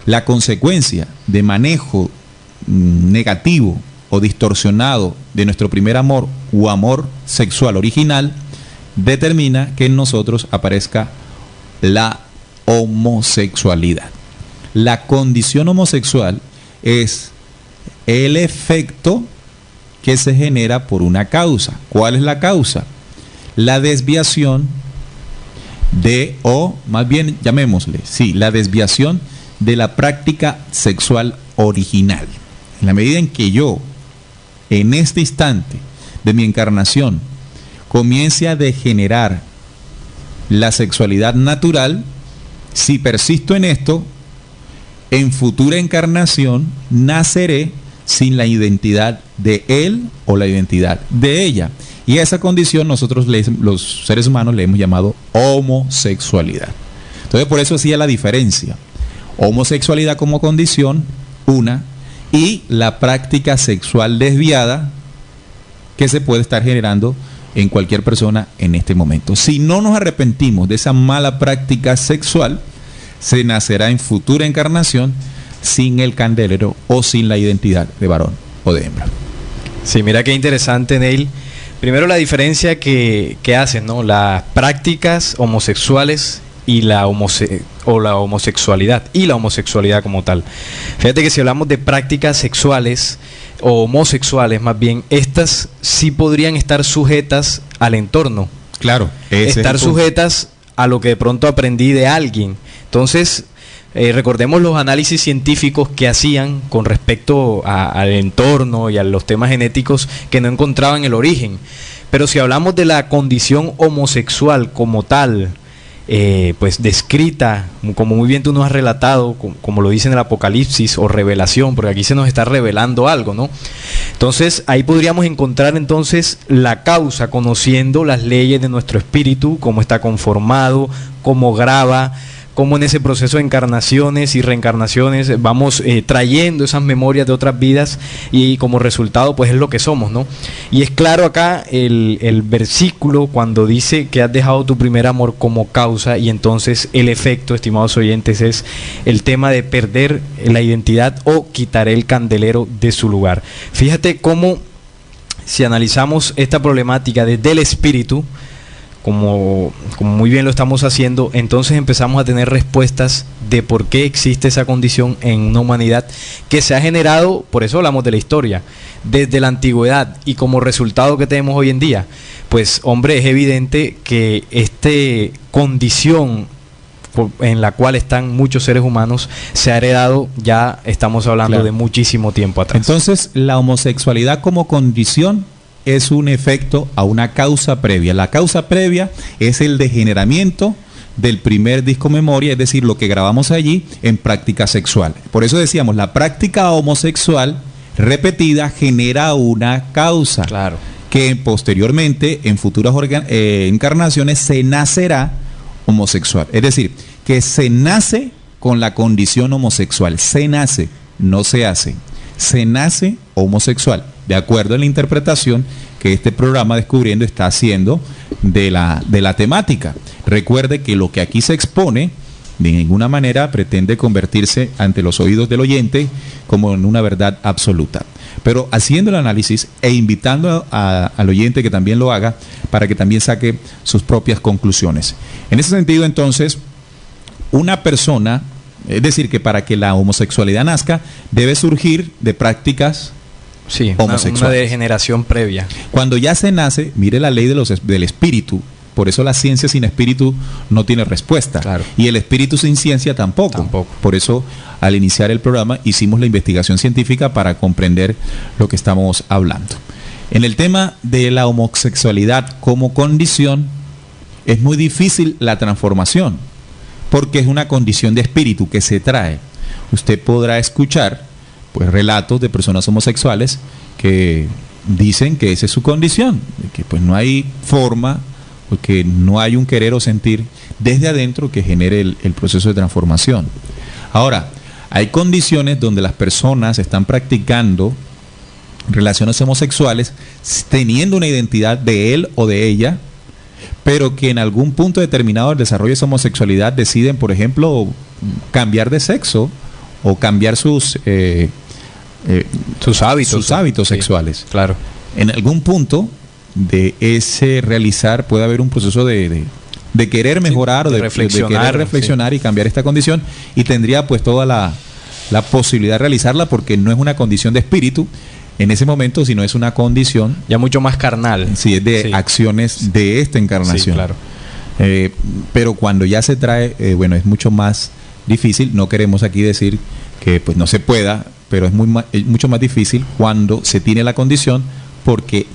La consecuencia de manejo negativo o distorsionado de nuestro primer amor u amor sexual original determina que en nosotros aparezca la homosexualidad. La condición homosexual es el efecto que se genera por una causa. ¿Cuál es la causa? La desviación la desviación de la práctica sexual original. En la medida en que yo, en este instante de mi encarnación, comience a degenerar la sexualidad natural, si persisto en esto, en futura encarnación naceré sin la identidad de él o la identidad de ella. Y a esa condición nosotros, los seres humanos, le hemos llamado homosexualidad. Entonces, por eso hacía la diferencia. Homosexualidad como condición, una, y la práctica sexual desviada que se puede estar generando en cualquier persona en este momento. Si no nos arrepentimos de esa mala práctica sexual, se nacerá en futura encarnación sin el candelero o sin la identidad de varón o de hembra. Sí, mira qué interesante, Neil. Primero, la diferencia que hacen, ¿no? Las prácticas homosexuales y la homosexualidad y la homosexualidad como tal. Fíjate que si hablamos de prácticas sexuales o homosexuales, más bien, estas sí podrían estar sujetas al entorno. Claro, estar sujetas a lo que de pronto aprendí de alguien. Entonces, recordemos los análisis científicos que hacían con respecto al entorno y a los temas genéticos que no encontraban el origen. Pero si hablamos de la condición homosexual como tal, pues descrita, como muy bien tú nos has relatado, como lo dice en el Apocalipsis o revelación, porque aquí se nos está revelando algo, ¿no? Entonces ahí podríamos encontrar entonces la causa, conociendo las leyes de nuestro espíritu, cómo está conformado, cómo graba, cómo en ese proceso de encarnaciones y reencarnaciones vamos trayendo esas memorias de otras vidas y como resultado pues es lo que somos, ¿no? Y es claro acá el versículo cuando dice que has dejado tu primer amor como causa, y entonces el efecto, estimados oyentes, es el tema de perder la identidad o quitaré el candelero de su lugar. Fíjate cómo, si analizamos esta problemática desde el espíritu, como muy bien lo estamos haciendo, entonces empezamos a tener respuestas de por qué existe esa condición en una humanidad que se ha generado, por eso hablamos de la historia, desde la antigüedad, y como resultado que tenemos hoy en día. Pues hombre, es evidente que esta condición en la cual están muchos seres humanos se ha heredado, ya estamos hablando de muchísimo tiempo atrás. Entonces, la homosexualidad como condición es un efecto a una causa previa. La causa previa es el degeneramiento del primer disco memoria, es decir, lo que grabamos allí en práctica sexual. Por eso decíamos, la práctica homosexual repetida genera una causa. Claro. que posteriormente, en futuras encarnaciones, se nacerá homosexual. Es decir, que se nace con la condición homosexual. Se nace, no se hace. Se nace homosexual, de acuerdo a la interpretación que este programa Descubriendo está haciendo de la temática. Recuerde que lo que aquí se expone de ninguna manera pretende convertirse ante los oídos del oyente como en una verdad absoluta, pero haciendo el análisis e invitando al oyente que también lo haga para que también saque sus propias conclusiones. En ese sentido, entonces, una persona, es decir, que para que la homosexualidad nazca debe surgir de prácticas homosexuales. Una degeneración previa. Cuando ya se nace, mire la ley del espíritu. Por eso la ciencia sin espíritu no tiene respuesta. Claro. Y el espíritu sin ciencia tampoco. Por eso, al iniciar el programa, hicimos la investigación científica para comprender lo que estamos hablando. En el tema de la homosexualidad como condición, es muy difícil la transformación, porque es una condición de espíritu que se trae. Usted podrá escuchar pues relatos de personas homosexuales que dicen que esa es su condición, que pues no hay forma, porque no hay un querer o sentir desde adentro que genere el proceso de transformación. Ahora, hay condiciones donde las personas están practicando relaciones homosexuales teniendo una identidad de él o de ella, pero que en algún punto determinado del desarrollo de esa homosexualidad deciden, por ejemplo, cambiar de sexo o cambiar sus hábitos sexuales. Claro. En algún punto de ese realizar puede haber un proceso de querer mejorar, o de querer reflexionar y cambiar esta condición, y tendría pues toda la posibilidad de realizarla, porque no es una condición de espíritu en ese momento, sino es una condición ya mucho más carnal. Sí, es de acciones de esta encarnación. Sí, claro. Pero cuando ya se trae, bueno, es mucho más difícil. No queremos aquí decir que pues no se pueda, pero es mucho más difícil cuando se tiene la condición, porque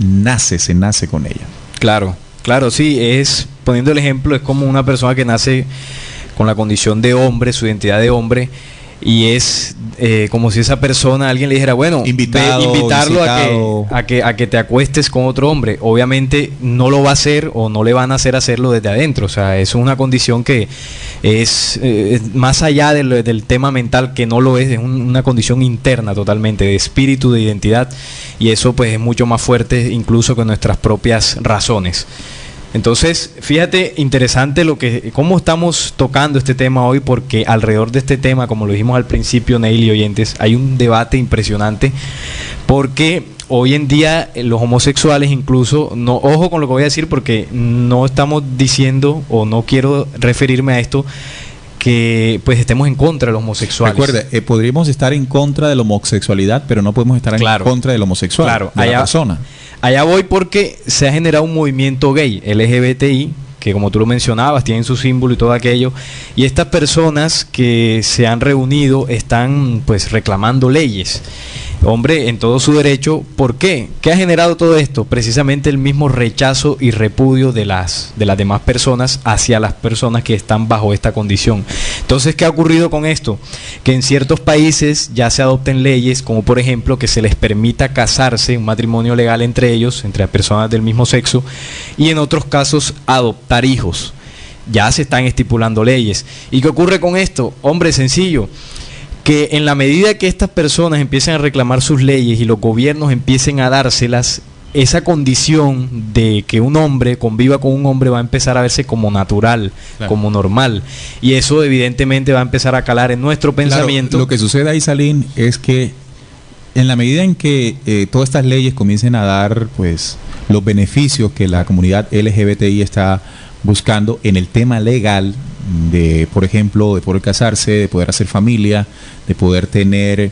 se nace con ella. Claro, sí, poniendo el ejemplo, es como una persona que nace con la condición de hombre, su identidad de hombre, y es como si esa persona, alguien le dijera, bueno, invitarlo a que te acuestes con otro hombre. Obviamente no lo va a hacer, o no le van a hacer hacerlo desde adentro. O sea, es una condición que es más allá del tema mental, que no lo es una condición interna totalmente, de espíritu, de identidad, y eso pues es mucho más fuerte incluso que nuestras propias razones. Entonces, fíjate, interesante cómo estamos tocando este tema hoy, porque alrededor de este tema, como lo dijimos al principio, Neil y oyentes, hay un debate impresionante, porque hoy en día los homosexuales incluso, ojo con lo que voy a decir, porque no estamos diciendo, o no quiero referirme a esto, que pues estemos en contra de los homosexuales. Recuerde, podríamos estar en contra de la homosexualidad, pero no podemos estar en contra del homosexual, de la persona. Allá voy, porque se ha generado un movimiento gay, LGBTI, que como tú lo mencionabas, tienen su símbolo y todo aquello, y estas personas que se han reunido están pues reclamando leyes. Hombre, en todo su derecho. ¿Por qué? ¿Qué ha generado todo esto? Precisamente el mismo rechazo y repudio de las demás personas hacia las personas que están bajo esta condición. Entonces, ¿qué ha ocurrido con esto? Que en ciertos países ya se adopten leyes, como por ejemplo que se les permita casarse, un matrimonio legal entre ellos, entre personas del mismo sexo, y en otros casos adoptar hijos. Ya se están estipulando leyes. ¿Y qué ocurre con esto? Hombre, sencillo, que en la medida que estas personas empiecen a reclamar sus leyes y los gobiernos empiecen a dárselas, esa condición de que un hombre conviva con un hombre va a empezar a verse como natural, claro, como normal, y eso evidentemente va a empezar a calar en nuestro pensamiento. Claro, lo que sucede ahí, Salim, es que en la medida en que todas estas leyes comiencen a dar pues los beneficios que la comunidad LGBTI está buscando en el tema legal, de, por ejemplo, de poder casarse, de poder hacer familia, de poder tener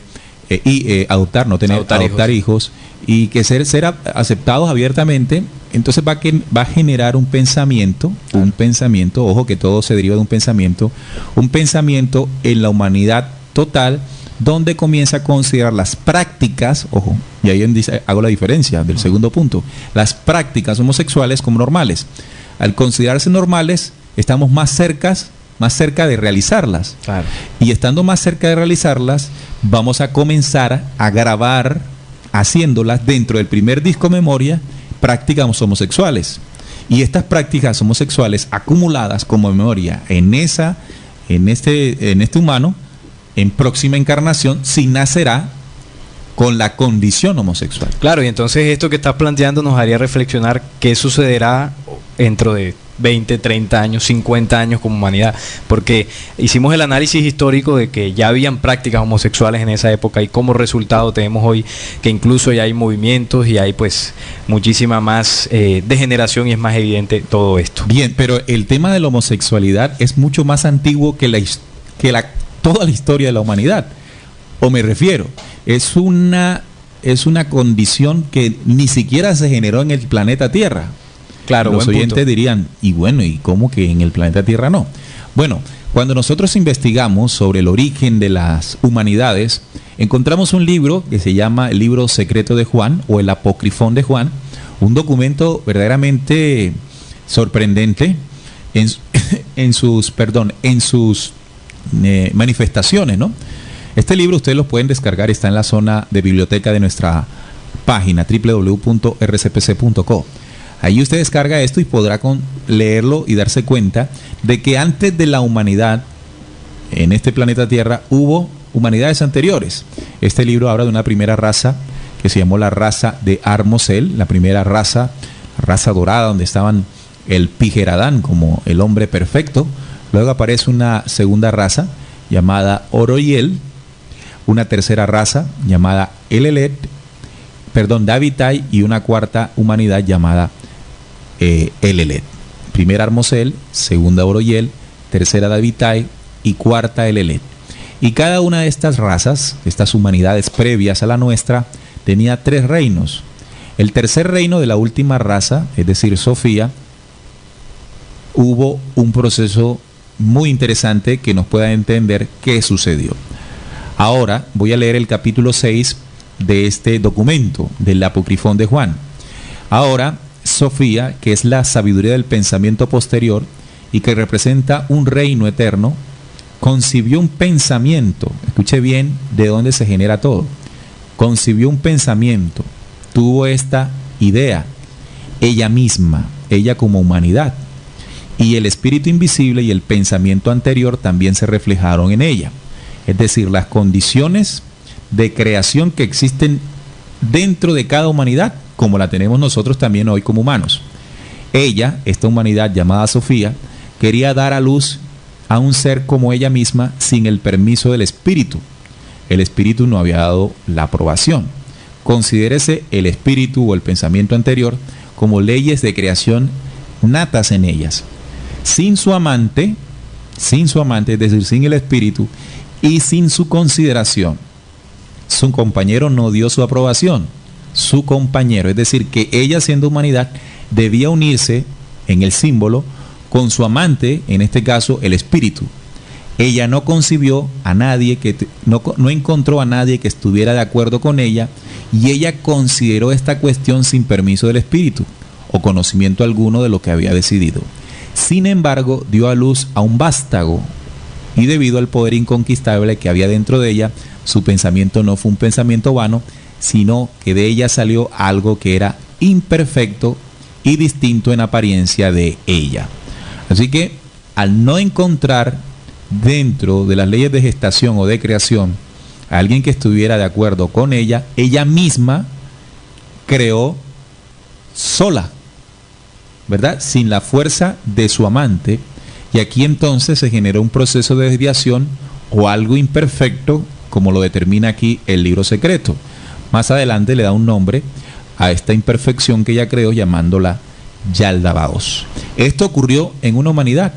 adoptar hijos, y que ser aceptados abiertamente, entonces va a generar un pensamiento, ojo, que todo se deriva de un pensamiento en la humanidad total, donde comienza a considerar las prácticas, ojo, y ahí hago la diferencia del segundo punto, las prácticas homosexuales como normales. Al considerarse normales, estamos más cerca de realizarlas. Claro. Y estando más cerca de realizarlas, vamos a comenzar a grabar haciéndolas dentro del primer disco memoria, prácticas homosexuales. Y estas prácticas homosexuales acumuladas como memoria en este humano, en próxima encarnación, sí nacerá con la condición homosexual. Claro, y entonces esto que estás planteando nos haría reflexionar qué sucederá dentro de 20, 30 años, 50 años como humanidad, porque hicimos el análisis histórico de que ya habían prácticas homosexuales en esa época y como resultado tenemos hoy que incluso ya hay movimientos y hay pues muchísima más degeneración y es más evidente todo esto. Bien, pero el tema de la homosexualidad es mucho más antiguo que toda la historia de la humanidad. O me refiero, es una condición que ni siquiera se generó en el planeta Tierra. Claro, los oyentes dirían, y bueno, ¿y cómo que en el planeta Tierra no? Bueno, cuando nosotros investigamos sobre el origen de las humanidades, encontramos un libro que se llama el Libro Secreto de Juan o el Apocrifón de Juan, un documento verdaderamente sorprendente en sus manifestaciones, ¿no? Este libro ustedes lo pueden descargar, está en la zona de biblioteca de nuestra página www.rcpc.co. Ahí usted descarga esto y podrá leerlo y darse cuenta de que antes de la humanidad en este planeta Tierra hubo humanidades anteriores. Este libro habla de una primera raza que se llamó la raza de Armosel, la primera raza dorada, donde estaban el Pijeradán como el hombre perfecto. Luego aparece una segunda raza llamada Oroyel, una tercera raza llamada Davitai, y una cuarta humanidad llamada Elelet. Primera Armosel, segunda Oroyel, tercera Davitai y cuarta Elelet. Y cada una de estas razas, estas humanidades previas a la nuestra, tenía 3 reinos. El tercer reino de la última raza, es decir, Sofía, hubo un proceso muy interesante que nos pueda entender qué sucedió. Ahora voy a leer el capítulo 6 de este documento del Apocrifón de Juan. Ahora, Sofía, que es la sabiduría del pensamiento posterior y que representa un reino eterno, concibió un pensamiento. Escuche bien de dónde se genera todo. Concibió un pensamiento, tuvo esta idea, ella misma, ella como humanidad, y el espíritu invisible y el pensamiento anterior también se reflejaron en ella. Es decir, las condiciones de creación que existen dentro de cada humanidad, como la tenemos nosotros también hoy como humanos. Ella, esta humanidad llamada Sofía, quería dar a luz a un ser como ella misma sin el permiso del espíritu. El espíritu no había dado la aprobación. Considérese el espíritu o el pensamiento anterior como leyes de creación natas en ellas. Sin su amante, es decir, sin el espíritu y sin su consideración. Su compañero no dio su aprobación. Su compañero, es decir, que ella siendo humanidad debía unirse en el símbolo con su amante, en este caso el espíritu. Ella no concibió a nadie, no encontró a nadie que estuviera de acuerdo con ella, y ella consideró esta cuestión sin permiso del espíritu o conocimiento alguno de lo que había decidido. Sin embargo, dio a luz a un vástago, y debido al poder inconquistable que había dentro de ella, su pensamiento no fue un pensamiento vano, sino que de ella salió algo que era imperfecto y distinto en apariencia de ella. Así que, al no encontrar dentro de las leyes de gestación o de creación a alguien que estuviera de acuerdo con ella, ella misma creó sola, ¿verdad? Sin la fuerza de su amante, y aquí entonces se generó un proceso de desviación o algo imperfecto, como lo determina aquí el libro secreto. Más adelante le da un nombre a esta imperfección que ella creó, llamándola Yaldabaoth. Esto ocurrió en una humanidad,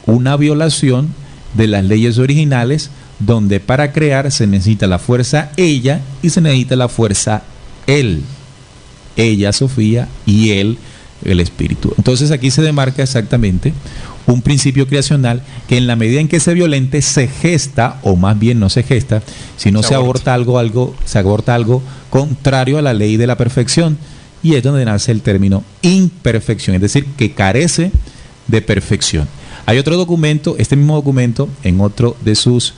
una violación de las leyes originales, donde para crear se necesita la fuerza ella y se necesita la fuerza él. Ella, Sofía, y él, el espíritu. Entonces aquí se demarca exactamente un principio creacional que en la medida en que se violente se gesta, o más bien no se gesta, sino se aborta algo contrario a la ley de la perfección, y es donde nace el término imperfección, es decir, que carece de perfección. Hay otro documento, este mismo documento, en otro de sus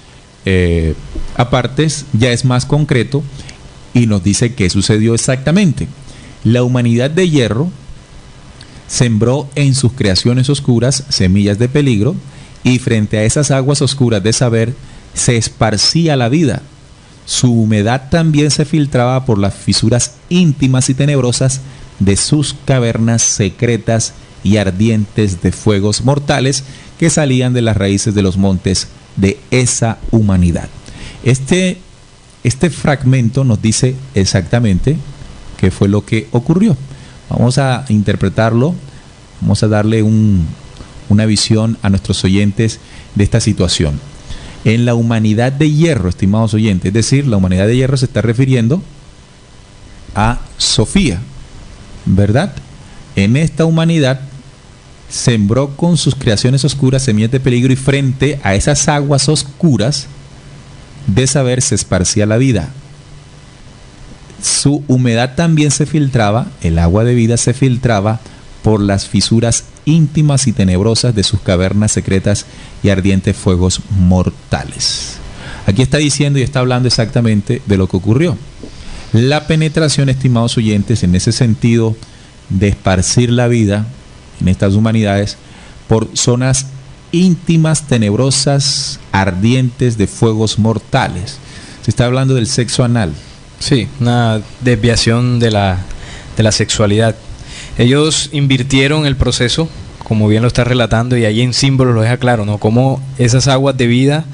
apartes, ya es más concreto y nos dice qué sucedió exactamente. La humanidad de hierro sembró en sus creaciones oscuras semillas de peligro, y frente a esas aguas oscuras de saber se esparcía la vida. Su humedad también se filtraba por las fisuras íntimas y tenebrosas de sus cavernas secretas y ardientes de fuegos mortales que salían de las raíces de los montes de esa humanidad. Este fragmento nos dice exactamente qué fue lo que ocurrió. Vamos a interpretarlo, vamos a darle una visión a nuestros oyentes de esta situación. En la humanidad de hierro, estimados oyentes, es decir, la humanidad de hierro se está refiriendo a Sofía, ¿verdad? En esta humanidad sembró con sus creaciones oscuras semillas de peligro, y frente a esas aguas oscuras de saber se esparcía la vida. Su humedad también se filtraba, el agua de vida se filtraba por las fisuras íntimas y tenebrosas de sus cavernas secretas y ardientes fuegos mortales. Aquí está diciendo y está hablando exactamente de lo que ocurrió. La penetración, estimados oyentes, en ese sentido de esparcir la vida en estas humanidades por zonas íntimas, tenebrosas, ardientes de fuegos mortales. Se está hablando del sexo anal. Sí, una desviación de la sexualidad. Ellos invirtieron el proceso, como bien lo está relatando, y ahí en símbolos lo deja claro, ¿no? Cómo esas aguas de vida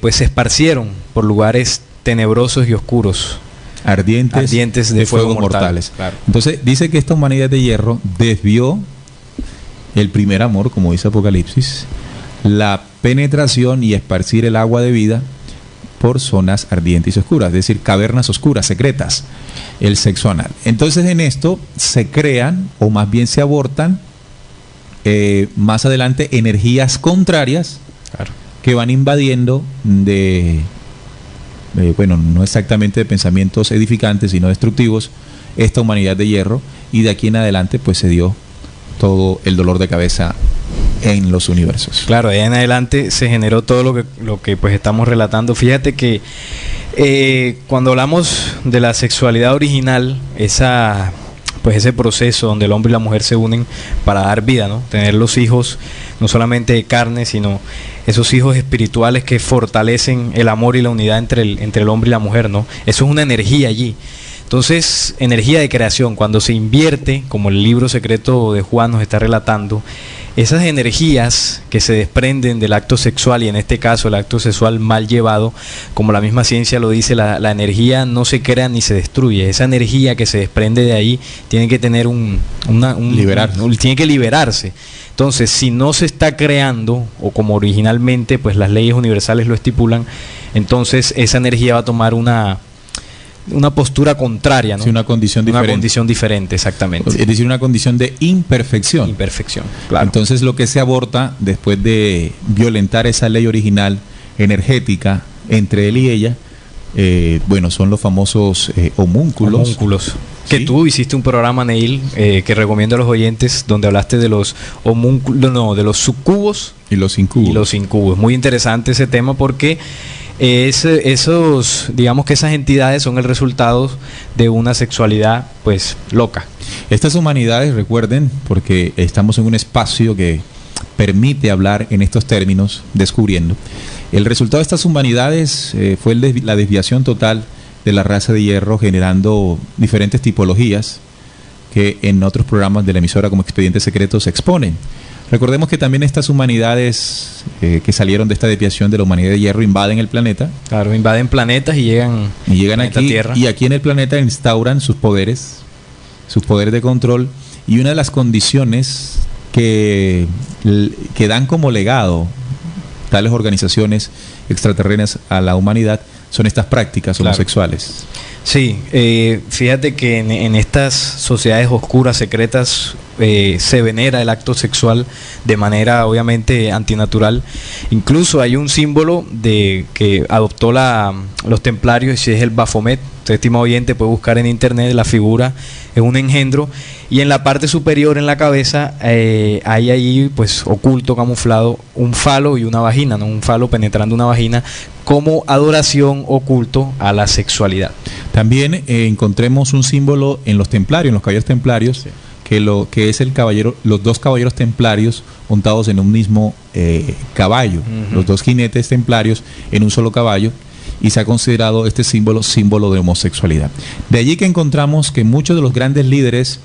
pues se esparcieron por lugares tenebrosos y oscuros. Ardientes de fuegos mortales. Claro. Entonces dice que esta humanidad de hierro desvió el primer amor, como dice Apocalipsis, la penetración y esparcir el agua de vida por zonas ardientes y oscuras, es decir, cavernas oscuras, secretas, el sexo anal. Entonces en esto se crean, o más bien se abortan, más adelante energías contrarias, claro, que van invadiendo bueno, no exactamente de pensamientos edificantes, sino destructivos, esta humanidad de hierro, y de aquí en adelante pues se dio todo el dolor de cabeza en los universos. Claro, de ahí en adelante se generó todo lo que pues estamos relatando. Fíjate que cuando hablamos de la sexualidad original, ese proceso donde el hombre y la mujer se unen para dar vida, ¿no? Tener los hijos no solamente de carne, sino esos hijos espirituales que fortalecen el amor y la unidad entre el hombre y la mujer, ¿no? Eso es una energía allí. Entonces, energía de creación, cuando se invierte, como el libro secreto de Juan nos está relatando, esas energías que se desprenden del acto sexual, y en este caso el acto sexual mal llevado, como la misma ciencia lo dice, la energía no se crea ni se destruye. Esa energía que se desprende de ahí tiene que tener tiene que liberarse. Entonces, si no se está creando, o como originalmente pues las leyes universales lo estipulan, entonces esa energía va a tomar una postura contraria, ¿no? Sí, una condición diferente. Una condición diferente, exactamente. Es decir, una condición de imperfección. Imperfección, claro. Entonces lo que se aborta después de violentar esa ley original energética entre él y ella, bueno, son los famosos homúnculos. Homúnculos. Que ¿Sí? Tú hiciste un programa, Neil, que recomiendo a los oyentes, donde hablaste de los homúnculos, de los sucubos y los incubos. Y los incubos. Muy interesante ese tema, porque digamos que esas entidades son el resultado de una sexualidad pues loca. Estas humanidades, recuerden, porque estamos en un espacio que permite hablar en estos términos, descubriendo, el resultado de estas humanidades fue la desviación total de la raza de hierro, generando diferentes tipologías que en otros programas de la emisora como Expedientes Secretos se exponen. Recordemos que también estas humanidades que salieron de esta desviación de la humanidad de hierro invaden el planeta. Claro, invaden planetas y llegan aquí, Tierra. Y aquí en el planeta instauran sus poderes de control, y una de las condiciones que dan como legado tales organizaciones extraterrenas a la humanidad son estas prácticas homosexuales. Sí, fíjate que en estas sociedades oscuras, secretas, se venera el acto sexual de manera obviamente antinatural. Incluso hay un símbolo de que adoptó los templarios, y es el Baphomet. Usted, estimado oyente, puede buscar en internet, la figura es un engendro, y en la parte superior, en la cabeza, hay ahí pues oculto, camuflado, un falo y una vagina, ¿no? Un falo penetrando una vagina, como adoración oculto a la sexualidad. También encontremos un símbolo en los templarios, en los caballeros templarios, sí, que es el caballero, los dos caballeros templarios montados en un mismo caballo, los dos jinetes templarios en un solo caballo, y se ha considerado este símbolo de homosexualidad. De allí que encontramos que muchos de los grandes líderes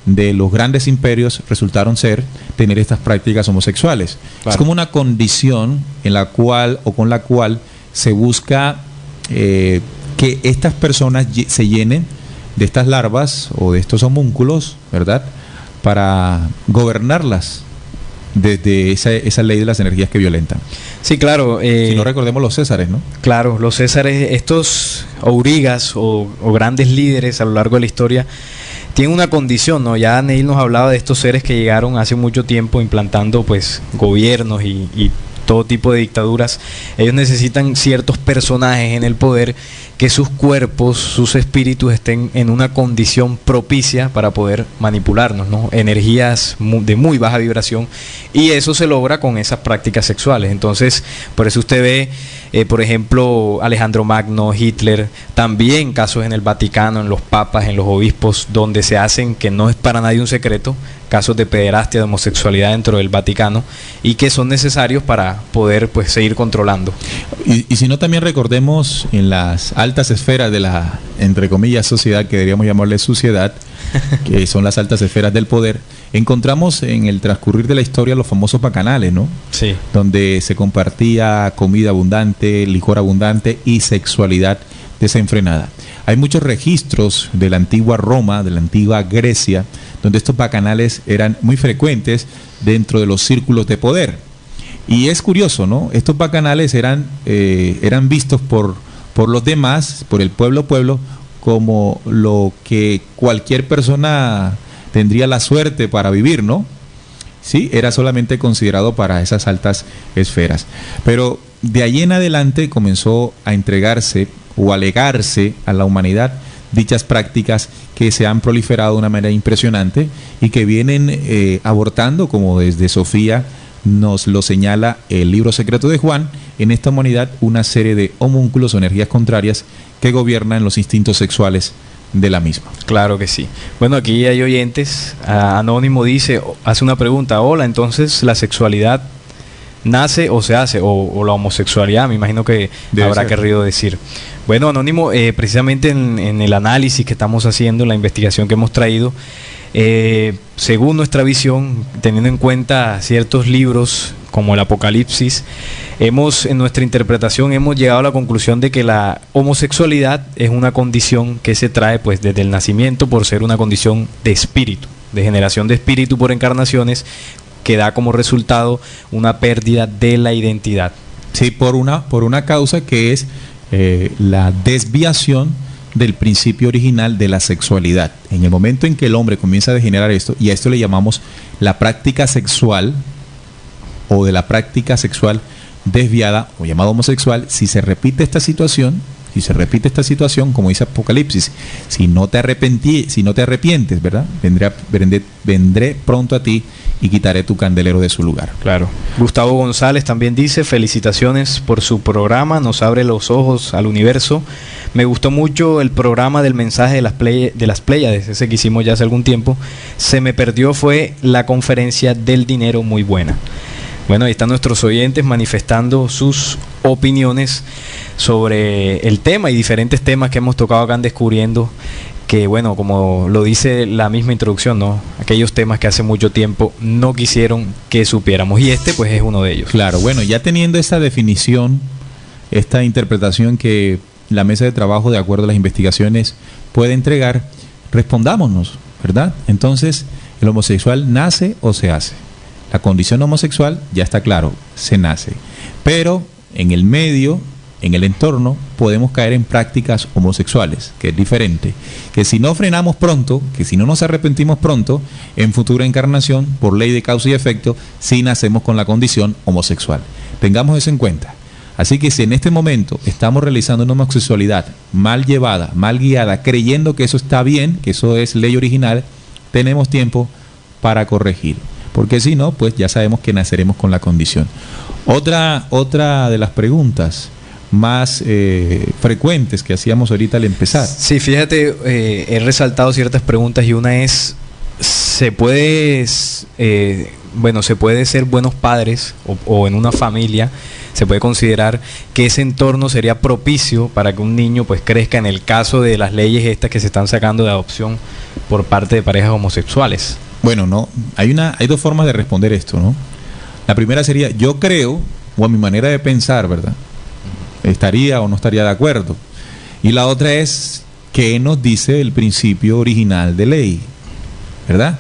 de los grandes imperios resultaron tener estas prácticas homosexuales. Claro. Es como una condición en la cual o con la cual se busca que estas personas se llenen de estas larvas o de estos homúnculos, ¿verdad?, para gobernarlas desde esa ley de las energías que violentan. Sí, claro. Si no, recordemos los césares, ¿no? Claro, los césares, estos aurigas o grandes líderes a lo largo de la historia, tienen una condición, ¿no? Ya Neil nos hablaba de estos seres que llegaron hace mucho tiempo implantando pues gobiernos y todo tipo de dictaduras. Ellos necesitan ciertos personajes en el poder, que sus cuerpos, sus espíritus estén en una condición propicia para poder manipularnos, ¿no? Energías de muy baja vibración, y eso se logra con esas prácticas sexuales. Entonces, por eso usted ve, por ejemplo, Alejandro Magno, Hitler, también casos en el Vaticano, en los papas, en los obispos, donde se hacen, que no es para nadie un secreto, casos de pederastia, de homosexualidad dentro del Vaticano, y que son necesarios para poder pues seguir controlando. Y si no, también recordemos en las altas esferas de la, entre comillas, sociedad, que deberíamos llamarle suciedad, que son las altas esferas del poder, encontramos en el transcurrir de la historia los famosos bacanales, ¿no? Sí. Donde se compartía comida abundante, licor abundante y sexualidad desenfrenada. Hay muchos registros de la antigua Roma, de la antigua Grecia, donde estos bacanales eran muy frecuentes dentro de los círculos de poder. Y es curioso, ¿no? Estos bacanales eran vistos por los demás, por el pueblo, como lo que cualquier persona tendría la suerte para vivir, ¿no? Sí, era solamente considerado para esas altas esferas. Pero de allí en adelante comenzó a entregarse o alegarse a la humanidad dichas prácticas que se han proliferado de una manera impresionante y que vienen abortando, como desde Sofía nos lo señala el libro secreto de Juan, en esta humanidad una serie de homúnculos o energías contrarias que gobiernan los instintos sexuales de la misma. Claro que sí. Bueno, aquí hay oyentes. Anónimo dice, hace una pregunta: hola, entonces la sexualidad nace o se hace, o la homosexualidad, me imagino que habrá querido decir. Bueno, Anónimo, precisamente en el análisis que estamos haciendo, la investigación que hemos traído, según nuestra visión, teniendo en cuenta ciertos libros como el Apocalipsis, en nuestra interpretación hemos llegado a la conclusión de que la homosexualidad es una condición que se trae pues desde el nacimiento, por ser una condición de espíritu, de generación de espíritu por encarnaciones, que da como resultado una pérdida de la identidad. Sí, por una causa que es la desviación del principio original de la sexualidad. En el momento en que el hombre comienza a degenerar esto, y a esto le llamamos la práctica sexual, o de la práctica sexual desviada, o llamado homosexual, si se repite esta situación, como dice Apocalipsis, si no te arrepientes, ¿verdad? Vendré pronto a ti y quitaré tu candelero de su lugar. Claro. Gustavo González también dice: felicitaciones por su programa, nos abre los ojos al universo. Me gustó mucho el programa del mensaje de las Pléyades, ese que hicimos ya hace algún tiempo. Se me perdió fue la conferencia del dinero, muy buena. Bueno, ahí están nuestros oyentes manifestando sus opiniones sobre el tema y diferentes temas que hemos tocado acá en Descubriendo, que bueno, como lo dice la misma introducción, ¿no? Aquellos temas que hace mucho tiempo no quisieron que supiéramos, y este pues es uno de ellos. Claro, bueno, ya teniendo esta definición, esta interpretación que la mesa de trabajo, de acuerdo a las investigaciones, puede entregar, respondámonos, ¿verdad? Entonces, ¿el homosexual nace o se hace? La condición homosexual ya está claro, se nace. Pero en el medio en el entorno, podemos caer en prácticas homosexuales, que es diferente. Que si no frenamos pronto, que si no nos arrepentimos pronto, en futura encarnación, por ley de causa y efecto, sí nacemos con la condición homosexual. Tengamos eso en cuenta. Así que si en este momento estamos realizando una homosexualidad mal llevada, mal guiada, creyendo que eso está bien, que eso es ley original, tenemos tiempo para corregir. Porque si no, pues ya sabemos que naceremos con la condición. Otra de las preguntas más frecuentes que hacíamos ahorita al empezar. Sí, fíjate, he resaltado ciertas preguntas y una es, ¿se puede ser buenos padres o en una familia? ¿Se puede considerar que ese entorno sería propicio para que un niño pues crezca en el caso de las leyes estas que se están sacando de adopción por parte de parejas homosexuales? Bueno, no, hay dos formas de responder esto, ¿no? La primera sería, yo creo, o a mi manera de pensar, ¿verdad? Estaría o no estaría de acuerdo. Y la otra es, ¿qué nos dice el principio original de ley? ¿Verdad?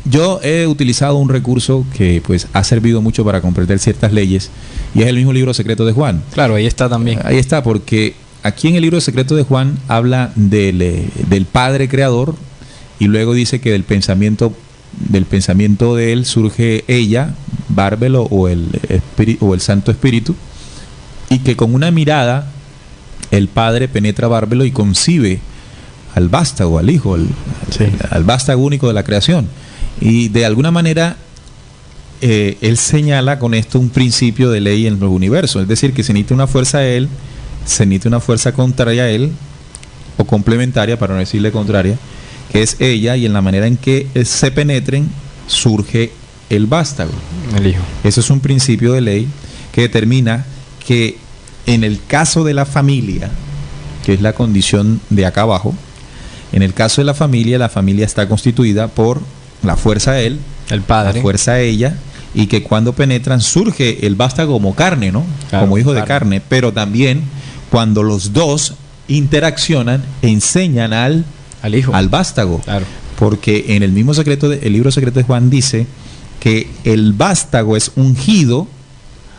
Yo he utilizado un recurso que pues ha servido mucho para comprender ciertas leyes, y es el mismo libro secreto de Juan. Claro, ahí está también. Ahí está, porque aquí en el libro secreto de Juan habla del Padre Creador, y luego dice que del pensamiento de él surge ella, Bárbelo o el Santo Espíritu, y que con una mirada el Padre penetra Bárbelo y concibe al vástago, al Hijo, al vástago único de la creación. Y de alguna manera él señala con esto un principio de ley en los universos, es decir, que se necesita una fuerza a él, se necesita una fuerza contraria a él, o complementaria, para no decirle contraria, que es ella, y en la manera en que se penetren surge el vástago, el Hijo. Eso es un principio de ley que determina que en el caso de la familia, que es la condición de acá abajo, en el caso de la familia está constituida por la fuerza a él, el Padre, la fuerza a ella, y que cuando penetran surge el vástago como carne, ¿no? Claro, como hijo de carne, pero también cuando los dos interaccionan, enseñan al Hijo, al vástago. Claro. Porque en el mismo el libro secreto de Juan dice que el vástago es ungido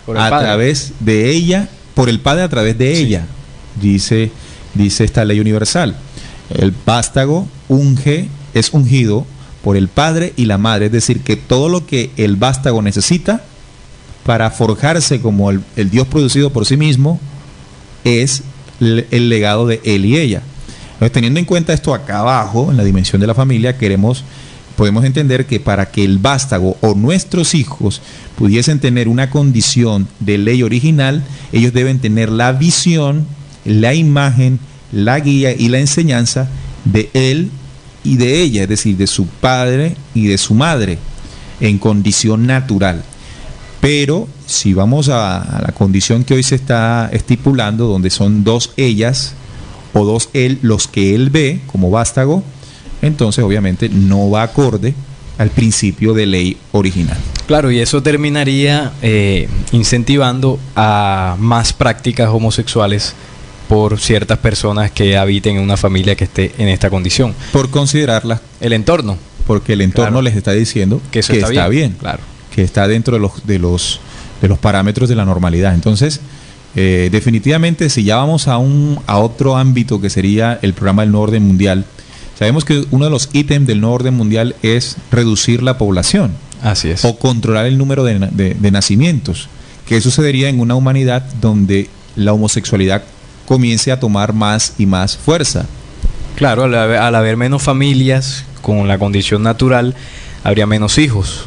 a través de ella, por el Padre a través de ella, dice esta ley universal. El vástago es ungido por el Padre y la Madre, es decir, que todo lo que el vástago necesita para forjarse como el Dios producido por sí mismo es el legado de él y ella. Entonces, teniendo en cuenta esto acá abajo, en la dimensión de la familia, podemos entender que para que el vástago o nuestros hijos pudiesen tener una condición de ley original, ellos deben tener la visión, la imagen, la guía y la enseñanza de él y de ella, es decir, de su padre y de su madre, en condición natural. Pero si vamos a la condición que hoy se está estipulando, donde son dos ellas o dos él, los que él ve como vástago, entonces obviamente no va acorde al principio de ley original. Claro, y eso terminaría incentivando a más prácticas homosexuales por ciertas personas que habiten en una familia que esté en esta condición. Por considerarla el entorno. Porque el entorno les está diciendo que eso está bien, claro, que está dentro de los parámetros de la normalidad. Entonces, definitivamente, si ya vamos a otro ámbito que sería el programa del nuevo orden mundial, sabemos que uno de los ítems del nuevo orden mundial es reducir la población. Así es. O controlar el número de nacimientos. ¿Qué sucedería en una humanidad donde la homosexualidad comience a tomar más y más fuerza? Claro, al haber menos familias con la condición natural, habría menos hijos,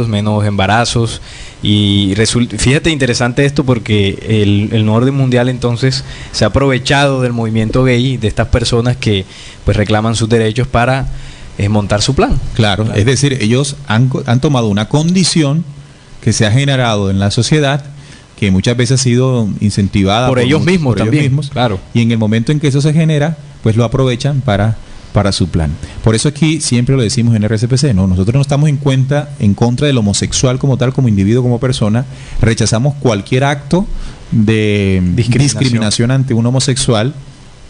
menos embarazos. Y fíjate, interesante esto, porque el nuevo orden mundial entonces se ha aprovechado del movimiento gay, de estas personas que pues reclaman sus derechos para montar su plan. Claro, es decir, ellos han tomado una condición que se ha generado en la sociedad, que muchas veces ha sido incentivada por ellos mismos también. Claro. Y en el momento en que eso se genera, pues lo aprovechan para su plan. Por eso aquí siempre lo decimos en RCPC, ¿no? Nosotros no estamos en contra del homosexual como tal, como individuo, como persona. Rechazamos cualquier acto de discriminación ante un homosexual.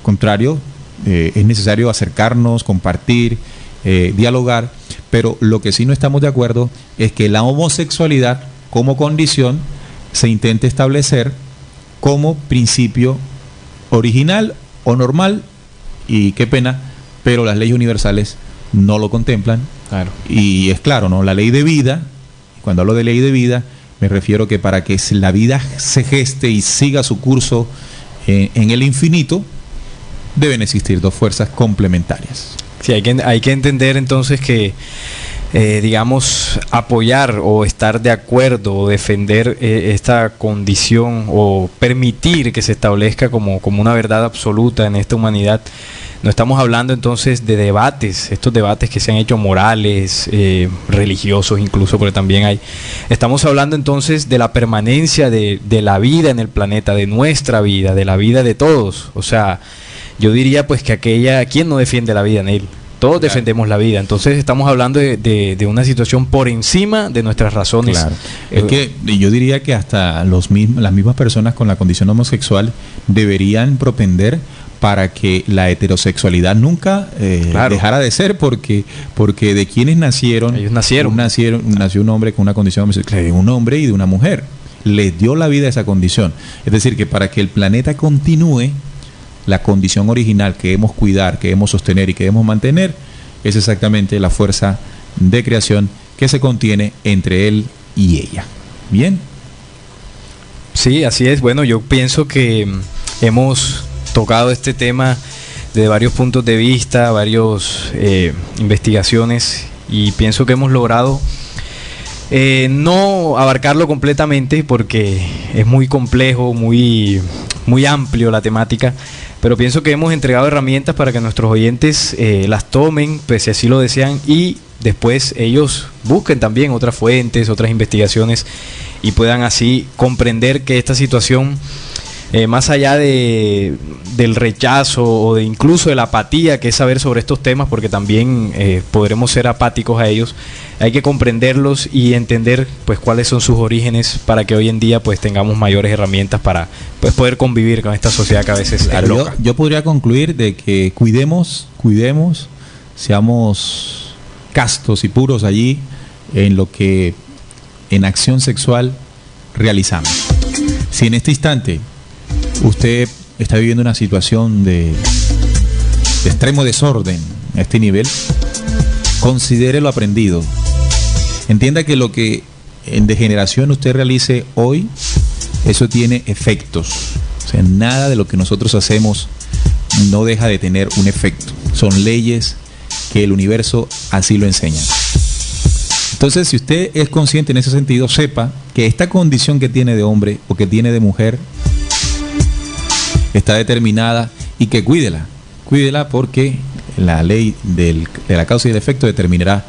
Contrario, es necesario acercarnos, compartir, dialogar, pero lo que sí no estamos de acuerdo es que la homosexualidad como condición se intente establecer como principio original o normal, y qué pena, pero las leyes universales no lo contemplan. Claro. Y es claro, ¿no? La ley de vida, cuando hablo de ley de vida, me refiero que para que la vida se geste y siga su curso en el infinito, deben existir dos fuerzas complementarias. Sí, hay que entender entonces que, digamos, apoyar o estar de acuerdo o defender esta condición o permitir que se establezca como una verdad absoluta en esta humanidad. No estamos hablando entonces de debates, estos debates que se han hecho morales, religiosos incluso, porque también hay. Estamos hablando entonces de la permanencia de la vida en el planeta, de nuestra vida, de la vida de todos. O sea, yo diría pues que ¿quién no defiende la vida, Neil? Todos defendemos la vida. Entonces estamos hablando de una situación por encima de nuestras razones. Claro. Es que yo diría que hasta las mismas personas con la condición homosexual deberían propender para que la heterosexualidad nunca dejara de ser, porque de quienes nacieron, ellos nacieron. Nació un hombre con una condición homosexual, de un hombre y de una mujer. Les dio la vida a esa condición. Es decir, que para que el planeta continúe, la condición original que debemos cuidar, que debemos sostener y que debemos mantener, es exactamente la fuerza de creación que se contiene entre él y ella. ¿Bien? Sí, así es. Bueno, yo pienso que hemos tocado este tema de varios puntos de vista, varias investigaciones, y pienso que hemos logrado no abarcarlo completamente porque es muy complejo, muy amplio la temática, pero pienso que hemos entregado herramientas para que nuestros oyentes las tomen, pues si así lo desean, y después ellos busquen también otras fuentes, otras investigaciones, y puedan así comprender que esta situación, más allá del rechazo o de incluso de la apatía que es saber sobre estos temas, porque también podremos ser apáticos a ellos, hay que comprenderlos y entender pues cuáles son sus orígenes, para que hoy en día pues tengamos mayores herramientas para pues poder convivir con esta sociedad que a veces es loca. Yo podría concluir de que cuidemos, seamos castos y puros allí en lo que en acción sexual realizamos. Si en este instante usted está viviendo una situación de extremo desorden a este nivel, considere lo aprendido. Entienda que lo que en degeneración usted realice hoy, eso tiene efectos. O sea, nada de lo que nosotros hacemos no deja de tener un efecto. Son leyes que el universo así lo enseña. Entonces, si usted es consciente en ese sentido, sepa que esta condición que tiene de hombre o que tiene de mujer está determinada, y que cuídela porque la ley de la causa y el efecto determinará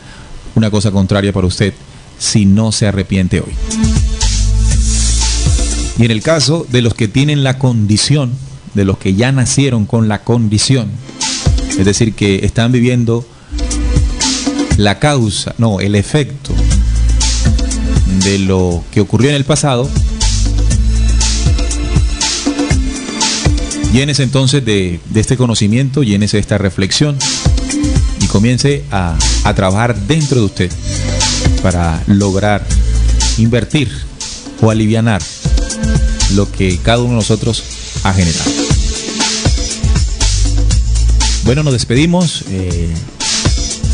una cosa contraria para usted si no se arrepiente hoy. Y en el caso de los que tienen la condición, de los que ya nacieron con la condición, es decir, que están viviendo el efecto de lo que ocurrió en el pasado, llénese entonces de este conocimiento, llénese de esta reflexión y comience a trabajar dentro de usted para lograr invertir o alivianar lo que cada uno de nosotros ha generado. Bueno, nos despedimos.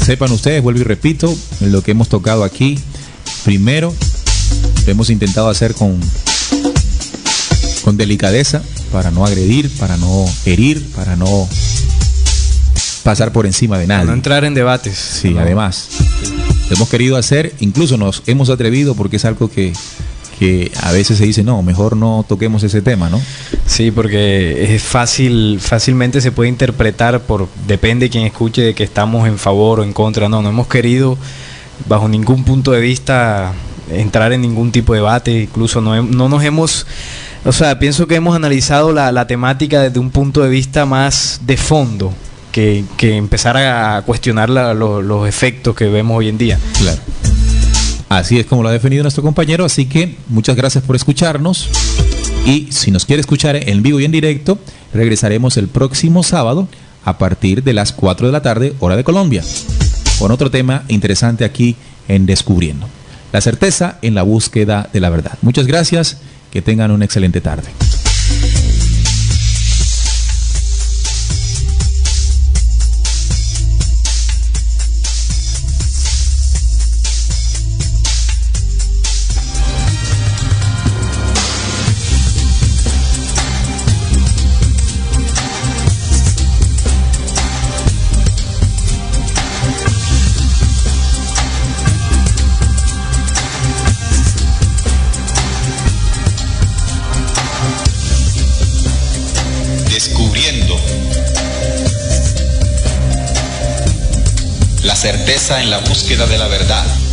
Sepan ustedes, vuelvo y repito, lo que hemos tocado aquí, primero, lo hemos intentado hacer con delicadeza, para no agredir, para no herir, para no pasar por encima de nadie. Para no entrar en debates. Sí, no. Además, lo hemos querido hacer, incluso nos hemos atrevido, porque es algo que a veces se dice, no, mejor no toquemos ese tema, ¿no? Sí, porque es fácilmente se puede interpretar depende de quien escuche, de que estamos en favor o en contra. No hemos querido bajo ningún punto de vista entrar en ningún tipo de debate, incluso no nos hemos... O sea, pienso que hemos analizado la temática desde un punto de vista más de fondo que empezar a cuestionar los efectos que vemos hoy en día. Claro. Así es como lo ha definido nuestro compañero, así que muchas gracias por escucharnos, y si nos quiere escuchar en vivo y en directo, regresaremos el próximo sábado a partir de las 4 de la tarde, hora de Colombia, con otro tema interesante aquí en Descubriendo la certeza en la búsqueda de la verdad. Muchas gracias, que tengan una excelente tarde. certeza en la búsqueda de la verdad.